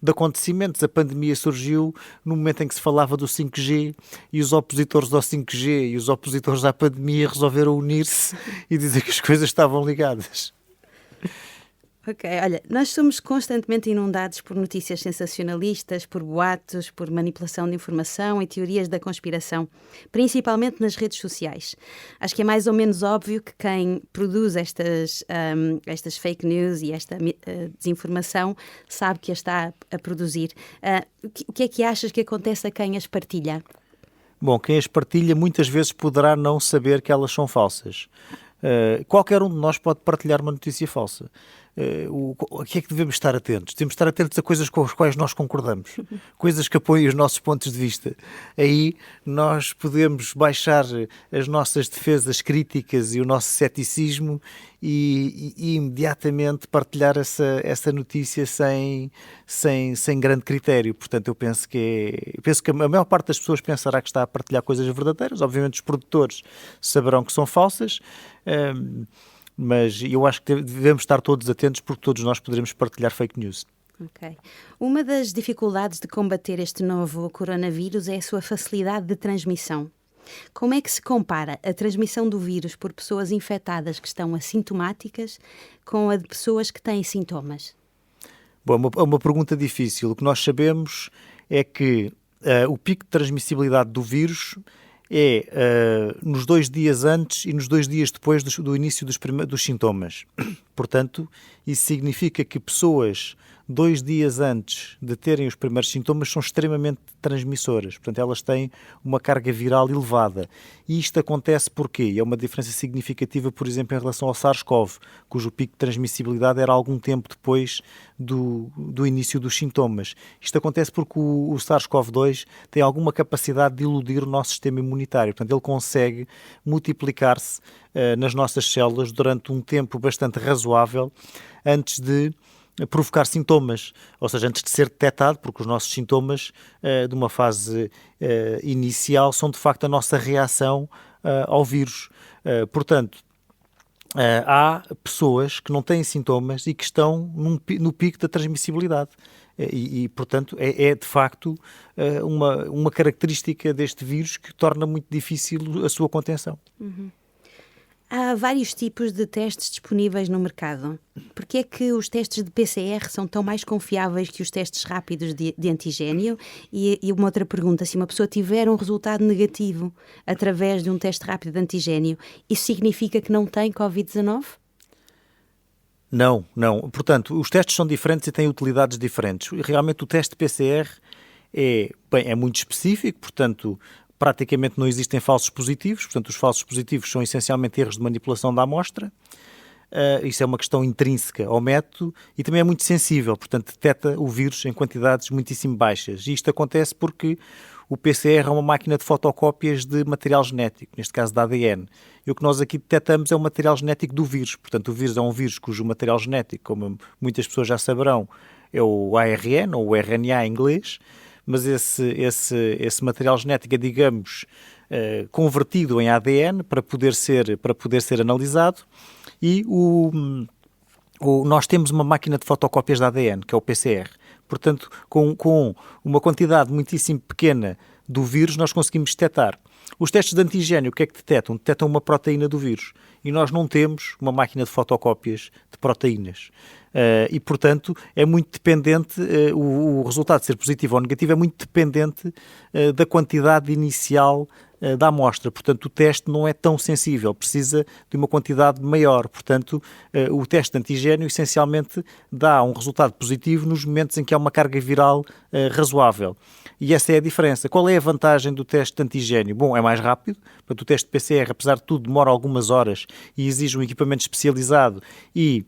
acontecimentos. A pandemia surgiu no momento em que se falava do 5G e os opositores ao 5G e os opositores à pandemia resolveram unir-se e dizer que as coisas estavam ligadas. Ok, olha, nós somos constantemente inundados por notícias sensacionalistas, por boatos, por manipulação de informação e teorias da conspiração, principalmente nas redes sociais. Acho que é mais ou menos óbvio que quem produz estas fake news e esta desinformação sabe que a está a produzir. O que é que achas que acontece a quem as partilha? Bom, quem as partilha muitas vezes poderá não saber que elas são falsas. Qualquer um de nós pode partilhar uma notícia falsa. O que é que devemos estar atentos? Devemos estar atentos a coisas com as quais nós concordamos, coisas que apoiem os nossos pontos de vista. Aí nós podemos baixar as nossas defesas críticas e o nosso ceticismo e imediatamente partilhar essa notícia sem grande critério. Portanto, eu penso que a maior parte das pessoas pensará que está a partilhar coisas verdadeiras. Obviamente os produtores saberão que são falsas, mas eu acho que devemos estar todos atentos porque todos nós poderemos partilhar fake news. Ok. Uma das dificuldades de combater este novo coronavírus é a sua facilidade de transmissão. Como é que se compara a transmissão do vírus por pessoas infectadas que estão assintomáticas com a de pessoas que têm sintomas? Bom, é uma pergunta difícil. O que nós sabemos é que o pico de transmissibilidade do vírus é nos 2 dias antes e nos 2 dias depois do início dos sintomas. Portanto, isso significa que pessoas 2 dias antes de terem os primeiros sintomas são extremamente transmissoras. Portanto, elas têm uma carga viral elevada. E isto acontece porquê? É uma diferença significativa, por exemplo, em relação ao SARS-CoV, cujo pico de transmissibilidade era algum tempo depois do início dos sintomas. Isto acontece porque o SARS-CoV-2 tem alguma capacidade de eludir o nosso sistema imunitário. Portanto, ele consegue multiplicar-se nas nossas células durante um tempo bastante razoável antes de provocar sintomas, ou seja, antes de ser detectado, porque os nossos sintomas de uma fase inicial são de facto a nossa reação ao vírus. Portanto, há pessoas que não têm sintomas e que estão no pico da transmissibilidade. Portanto, é de facto uma característica deste vírus que torna muito difícil a sua contenção. Uhum. Há vários tipos de testes disponíveis no mercado. Por que é que os testes de PCR são tão mais confiáveis que os testes rápidos de antigênio? E uma outra pergunta, se uma pessoa tiver um resultado negativo através de um teste rápido de antigênio, isso significa que não tem Covid-19? Não. Portanto, os testes são diferentes e têm utilidades diferentes. Realmente o teste PCR é muito específico, portanto, praticamente não existem falsos positivos, portanto os falsos positivos são essencialmente erros de manipulação da amostra. Isso é uma questão intrínseca ao método e também é muito sensível, portanto detecta o vírus em quantidades muitíssimo baixas. E isto acontece porque o PCR é uma máquina de fotocópias de material genético, neste caso de ADN. E o que nós aqui detectamos é o material genético do vírus. Portanto, o vírus é um vírus cujo material genético, como muitas pessoas já saberão, é o ARN ou o RNA em inglês, mas esse material genético é, digamos, convertido em ADN para poder ser analisado e nós temos uma máquina de fotocópias de ADN, que é o PCR. Portanto, com uma quantidade muitíssimo pequena do vírus, nós conseguimos detectar. Os testes de antigênio, o que é que detectam? Detectam uma proteína do vírus. E nós não temos uma máquina de fotocópias de proteínas. E, portanto, é muito dependente, o resultado de ser positivo ou negativo é muito dependente da quantidade inicial da amostra. Portanto, o teste não é tão sensível, precisa de uma quantidade maior. Portanto, o teste de antigênio essencialmente dá um resultado positivo nos momentos em que há uma carga viral razoável. E essa é a diferença. Qual é a vantagem do teste de antigênio? Bom, é mais rápido. Portanto, o teste de PCR, apesar de tudo, demora algumas horas e exige um equipamento especializado e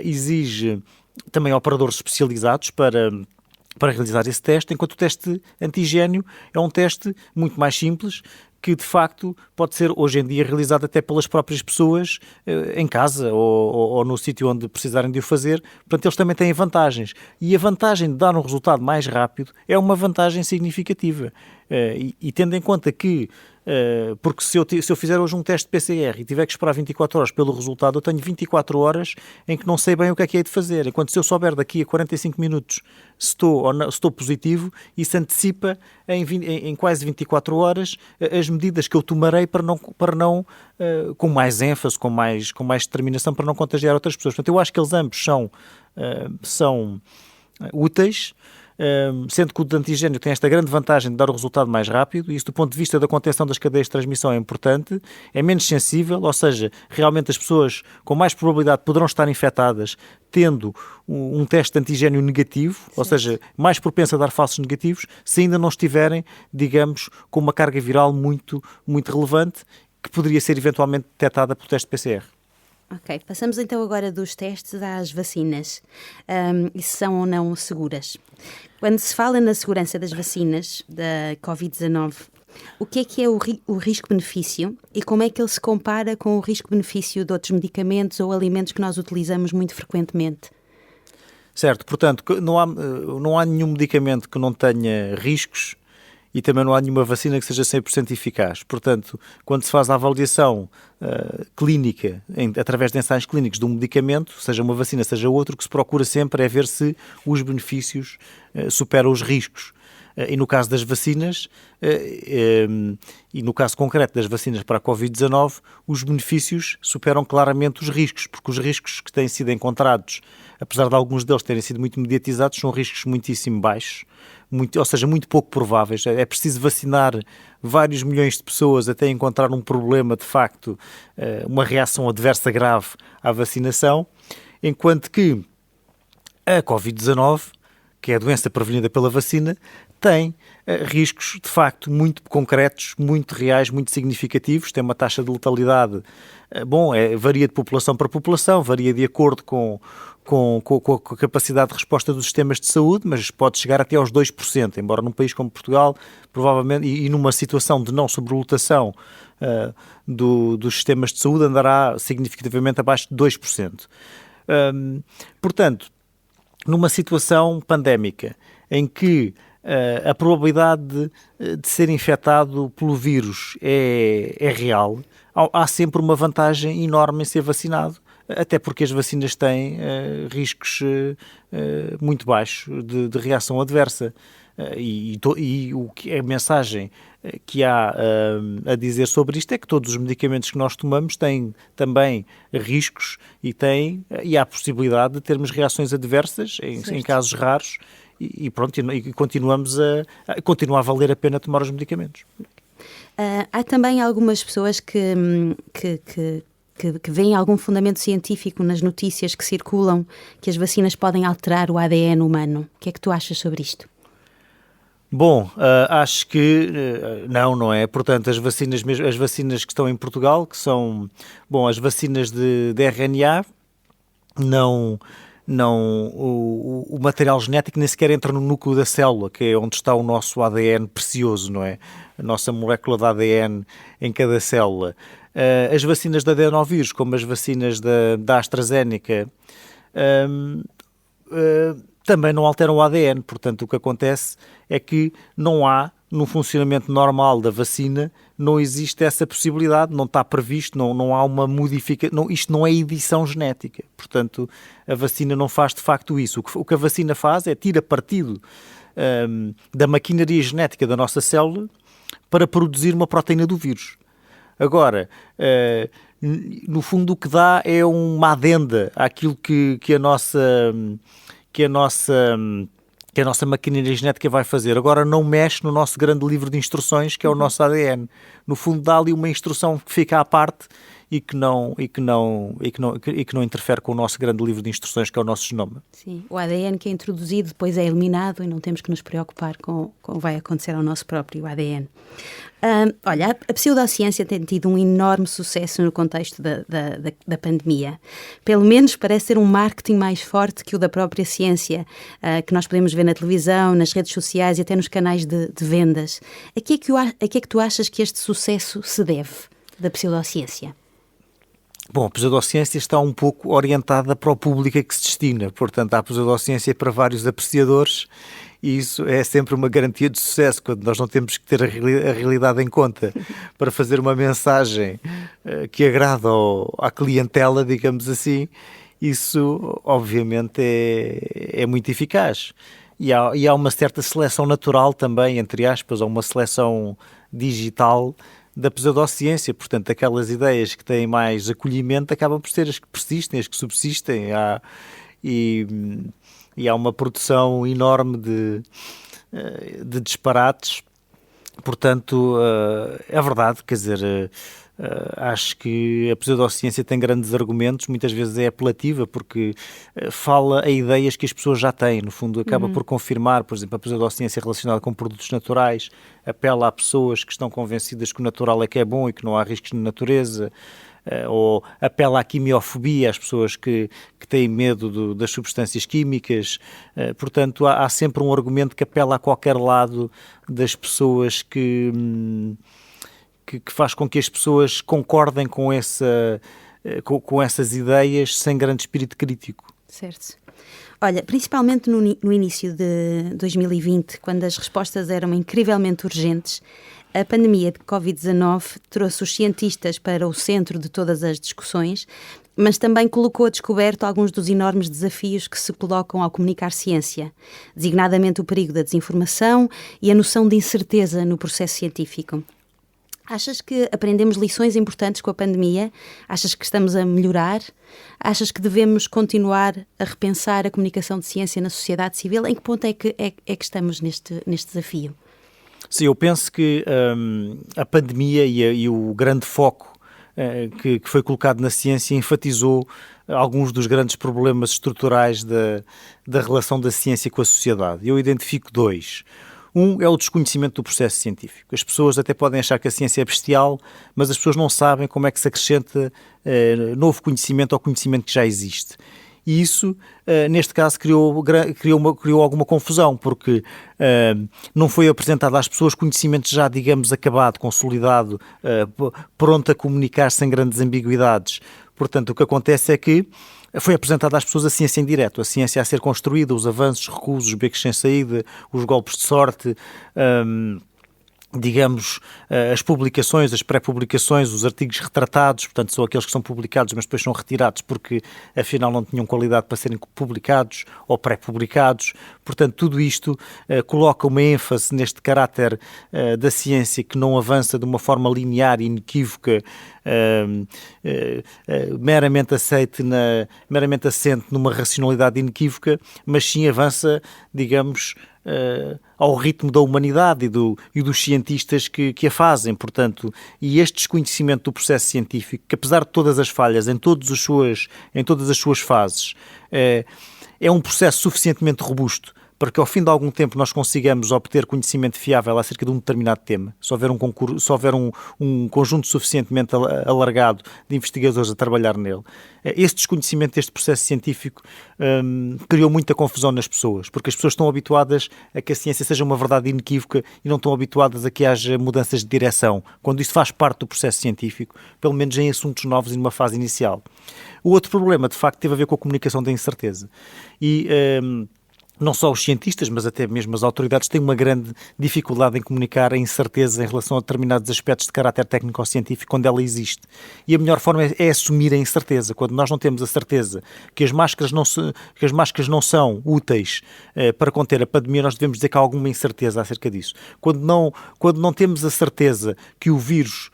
exige também operadores especializados para realizar esse teste, enquanto o teste de antigênio é um teste muito mais simples, que de facto pode ser hoje em dia realizado até pelas próprias pessoas em casa ou no sítio onde precisarem de o fazer. Portanto, eles também têm vantagens. E a vantagem de dar um resultado mais rápido é uma vantagem significativa. E tendo em conta que, porque se eu fizer hoje um teste de PCR e tiver que esperar 24 horas pelo resultado, eu tenho 24 horas em que não sei bem o que é hei de fazer. Enquanto se eu souber daqui a 45 minutos se estou ou não, se estou positivo, isso antecipa em quase 24 horas as medidas que eu tomarei para não com mais ênfase, com mais determinação, para não contagiar outras pessoas. Portanto, eu acho que eles ambos são úteis, sendo que o de antigênio tem esta grande vantagem de dar o resultado mais rápido, e isso do ponto de vista da contenção das cadeias de transmissão é importante, é menos sensível, ou seja, realmente as pessoas com mais probabilidade poderão estar infectadas tendo um teste de antigênio negativo, certo, ou seja, mais propenso a dar falsos negativos, se ainda não estiverem, digamos, com uma carga viral muito, muito relevante, que poderia ser eventualmente detectada pelo teste PCR. Ok, passamos então agora dos testes às vacinas. E se são ou não seguras. Quando se fala na segurança das vacinas da Covid-19, o que é o risco-benefício e como é que ele se compara com o risco-benefício de outros medicamentos ou alimentos que nós utilizamos muito frequentemente? Certo, portanto, não há nenhum medicamento que não tenha riscos e também não há nenhuma vacina que seja 100% eficaz. Portanto, quando se faz a avaliação clínica, através de ensaios clínicos de um medicamento, seja uma vacina, seja outro, o que se procura sempre é ver se os benefícios superam os riscos. E no caso das vacinas, e no caso concreto das vacinas para a Covid-19, os benefícios superam claramente os riscos, porque os riscos que têm sido encontrados, apesar de alguns deles terem sido muito mediatizados, são riscos muitíssimo baixos, ou seja, muito pouco prováveis. É preciso vacinar vários milhões de pessoas até encontrar um problema, de facto, uma reação adversa grave à vacinação, enquanto que a Covid-19, que é a doença prevenida pela vacina, tem riscos, de facto, muito concretos, muito reais, muito significativos, tem uma taxa de letalidade, varia de população para população, varia de acordo com a capacidade de resposta dos sistemas de saúde, mas pode chegar até aos 2%, embora num país como Portugal, provavelmente, e numa situação de não sobrelotação dos sistemas de saúde, andará significativamente abaixo de 2%. Portanto, numa situação pandémica em que a probabilidade de ser infectado pelo vírus é real, há sempre uma vantagem enorme em ser vacinado, até porque as vacinas têm riscos muito baixos de reação adversa. E a mensagem que há a dizer sobre isto é que todos os medicamentos que nós tomamos têm também riscos e há a possibilidade de termos reações adversas em casos raros e continua a valer a pena tomar os medicamentos. Há também algumas pessoas que veem algum fundamento científico nas notícias que circulam que as vacinas podem alterar o ADN humano. O que é que tu achas sobre isto? Bom, acho que não é. Portanto, as vacinas que estão em Portugal, que são, as vacinas de RNA, o material genético nem sequer entra no núcleo da célula, que é onde está o nosso ADN precioso, não é? A nossa molécula de ADN em cada célula. As vacinas da adenovírus, como as vacinas da AstraZeneca, também não alteram o ADN. Portanto, o que acontece é que não há, no funcionamento normal da vacina, não existe essa possibilidade, não está previsto, não há uma modificação, isto não é edição genética. Portanto, a vacina não faz de facto isso. O que a vacina faz é tira partido da maquinaria genética da nossa célula para produzir uma proteína do vírus. Agora, no fundo o que dá é uma adenda àquilo que a nossa maquinaria genética vai fazer. Agora não mexe no nosso grande livro de instruções, que é o nosso ADN. No fundo dá ali uma instrução que fica à parte e que não interfere com o nosso grande livro de instruções, que é o nosso genoma. Sim, o ADN que é introduzido depois é eliminado e não temos que nos preocupar com o que vai acontecer ao nosso próprio ADN. Olha, a pseudociência tem tido um enorme sucesso no contexto da pandemia. Pelo menos parece ser um marketing mais forte que o da própria ciência, que nós podemos ver na televisão, nas redes sociais e até nos canais de vendas. A que é que tu achas que este sucesso se deve da pseudociência? Bom, a pseudociência está um pouco orientada para o público a que se destina. Portanto, há pseudociência para vários apreciadores e isso é sempre uma garantia de sucesso, quando nós não temos que ter a realidade em conta para fazer uma mensagem que agrada à clientela, digamos assim. Isso, obviamente, é muito eficaz. E há uma certa seleção natural também, entre aspas, ou uma seleção digital da pseudociência. Portanto, aquelas ideias que têm mais acolhimento acabam por ser as que persistem, as que subsistem. E há uma produção enorme de disparates. Portanto, é verdade, quer dizer, acho que a pseudociência tem grandes argumentos, muitas vezes é apelativa porque fala a ideias que as pessoas já têm, no fundo acaba por confirmar, por exemplo, a pseudociência relacionada com produtos naturais, apela a pessoas que estão convencidas que o natural é que é bom e que não há riscos na natureza, ou apela à quimiofobia, às pessoas que têm medo das substâncias químicas. Portanto, há sempre um argumento que apela a qualquer lado das pessoas que faz com que as pessoas concordem com essas ideias sem grande espírito crítico. Certo. Olha, principalmente no início de 2020, quando as respostas eram incrivelmente urgentes, a pandemia de Covid-19 trouxe os cientistas para o centro de todas as discussões, mas também colocou a descoberto alguns dos enormes desafios que se colocam ao comunicar ciência, designadamente o perigo da desinformação e a noção de incerteza no processo científico. Achas que aprendemos lições importantes com a pandemia? Achas que estamos a melhorar? Achas que devemos continuar a repensar a comunicação de ciência na sociedade civil? Em que ponto é que estamos neste desafio? Sim, eu penso que a pandemia e o grande foco que foi colocado na ciência enfatizou alguns dos grandes problemas estruturais da relação da ciência com a sociedade. Eu identifico dois. Um é o desconhecimento do processo científico. As pessoas até podem achar que a ciência é bestial, mas as pessoas não sabem como é que se acrescenta novo conhecimento ao conhecimento que já existe. E isso, neste caso, criou alguma confusão, porque não foi apresentado às pessoas conhecimento já, digamos, acabado, consolidado, pronto a comunicar sem grandes ambiguidades. Portanto, o que acontece é que foi apresentada às pessoas a ciência em direto, a ciência a ser construída, os avanços, recusos, os becos sem saída, os golpes de sorte, digamos, as publicações, as pré-publicações, os artigos retratados, portanto são aqueles que são publicados mas depois são retirados porque afinal não tinham qualidade para serem publicados ou pré-publicados. Portanto, tudo isto coloca uma ênfase neste caráter da ciência que não avança de uma forma linear e inequívoca, meramente assente numa racionalidade inequívoca, mas sim avança, digamos, ao ritmo da humanidade e dos cientistas que a fazem. Portanto, e este desconhecimento do processo científico, que apesar de todas as falhas em todas as suas fases, é um processo suficientemente robusto para que ao fim de algum tempo nós consigamos obter conhecimento fiável acerca de um determinado tema, se houver um conjunto suficientemente alargado de investigadores a trabalhar nele. Este desconhecimento deste processo científico criou muita confusão nas pessoas, porque as pessoas estão habituadas a que a ciência seja uma verdade inequívoca e não estão habituadas a que haja mudanças de direção, quando isso faz parte do processo científico, pelo menos em assuntos novos e numa fase inicial. O outro problema, de facto, teve a ver com a comunicação da incerteza. E não só os cientistas, mas até mesmo as autoridades têm uma grande dificuldade em comunicar a incerteza em relação a determinados aspectos de caráter técnico-científico quando ela existe. E a melhor forma é assumir a incerteza. Quando nós não temos a certeza que as máscaras não são úteis para conter a pandemia, nós devemos dizer que há alguma incerteza acerca disso. Quando não temos a certeza que o vírus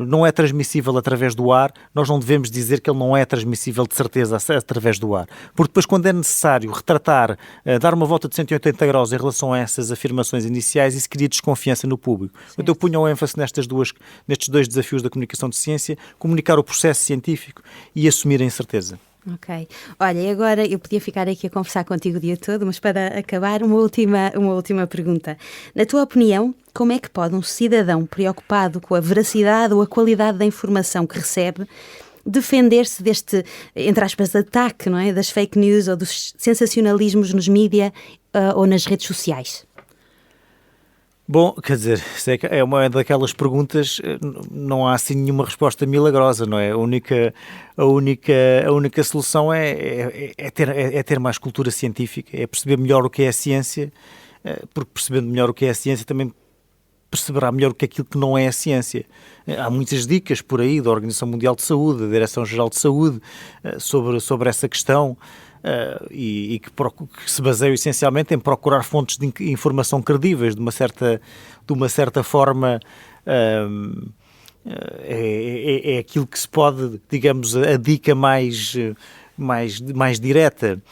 não é transmissível através do ar, nós não devemos dizer que ele não é transmissível de certeza através do ar. Porque depois, quando é necessário retratar, dar uma volta de 180 graus em relação a essas afirmações iniciais, isso cria desconfiança no público. Então, eu punho o ênfase nestes dois desafios da comunicação de ciência: comunicar o processo científico e assumir a incerteza. Ok. Olha, e agora eu podia ficar aqui a conversar contigo o dia todo, mas para acabar, uma última pergunta. Na tua opinião, como é que pode um cidadão preocupado com a veracidade ou a qualidade da informação que recebe defender-se deste, entre aspas, ataque, não é, das fake news ou dos sensacionalismos nos mídia ou nas redes sociais? Bom, quer dizer, é uma daquelas perguntas, não há assim nenhuma resposta milagrosa, não é? A única solução é ter mais cultura científica, é perceber melhor o que é a ciência, porque percebendo melhor o que é a ciência também perceberá melhor o que é aquilo que não é a ciência. Há muitas dicas por aí da Organização Mundial de Saúde, da Direção-Geral de Saúde, sobre essa questão. E que se baseiam essencialmente em procurar fontes de informação credíveis, de uma certa forma é aquilo que se pode, digamos, a dica mais direta.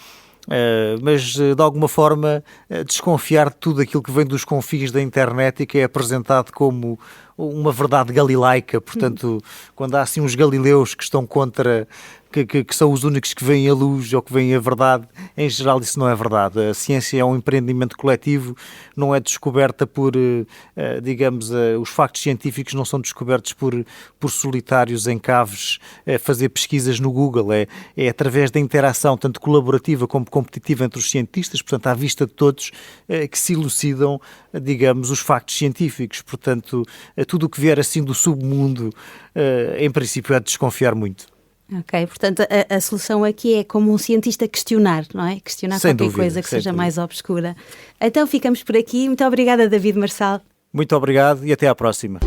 Mas de alguma forma desconfiar de tudo aquilo que vem dos confins da internet e que é apresentado como uma verdade galilaica. Portanto, quando há assim uns galileus que estão contra, que são os únicos que veem a luz ou que veem a verdade, em geral isso não é verdade. A ciência é um empreendimento coletivo, não é descoberta por, digamos, os factos científicos não são descobertos por solitários em caves a fazer pesquisas no Google, é através da interação tanto colaborativa como competitiva entre os cientistas, portanto à vista de todos, que se elucidam, digamos, os factos científicos. Portanto, tudo o que vier assim do submundo, em princípio, é de desconfiar muito. Ok, portanto, a solução aqui é como um cientista questionar, não é? Questionar sem qualquer dúvida, coisa que seja mais obscura. Então ficamos por aqui. Muito obrigada, David Marçal. Muito obrigado e até à próxima.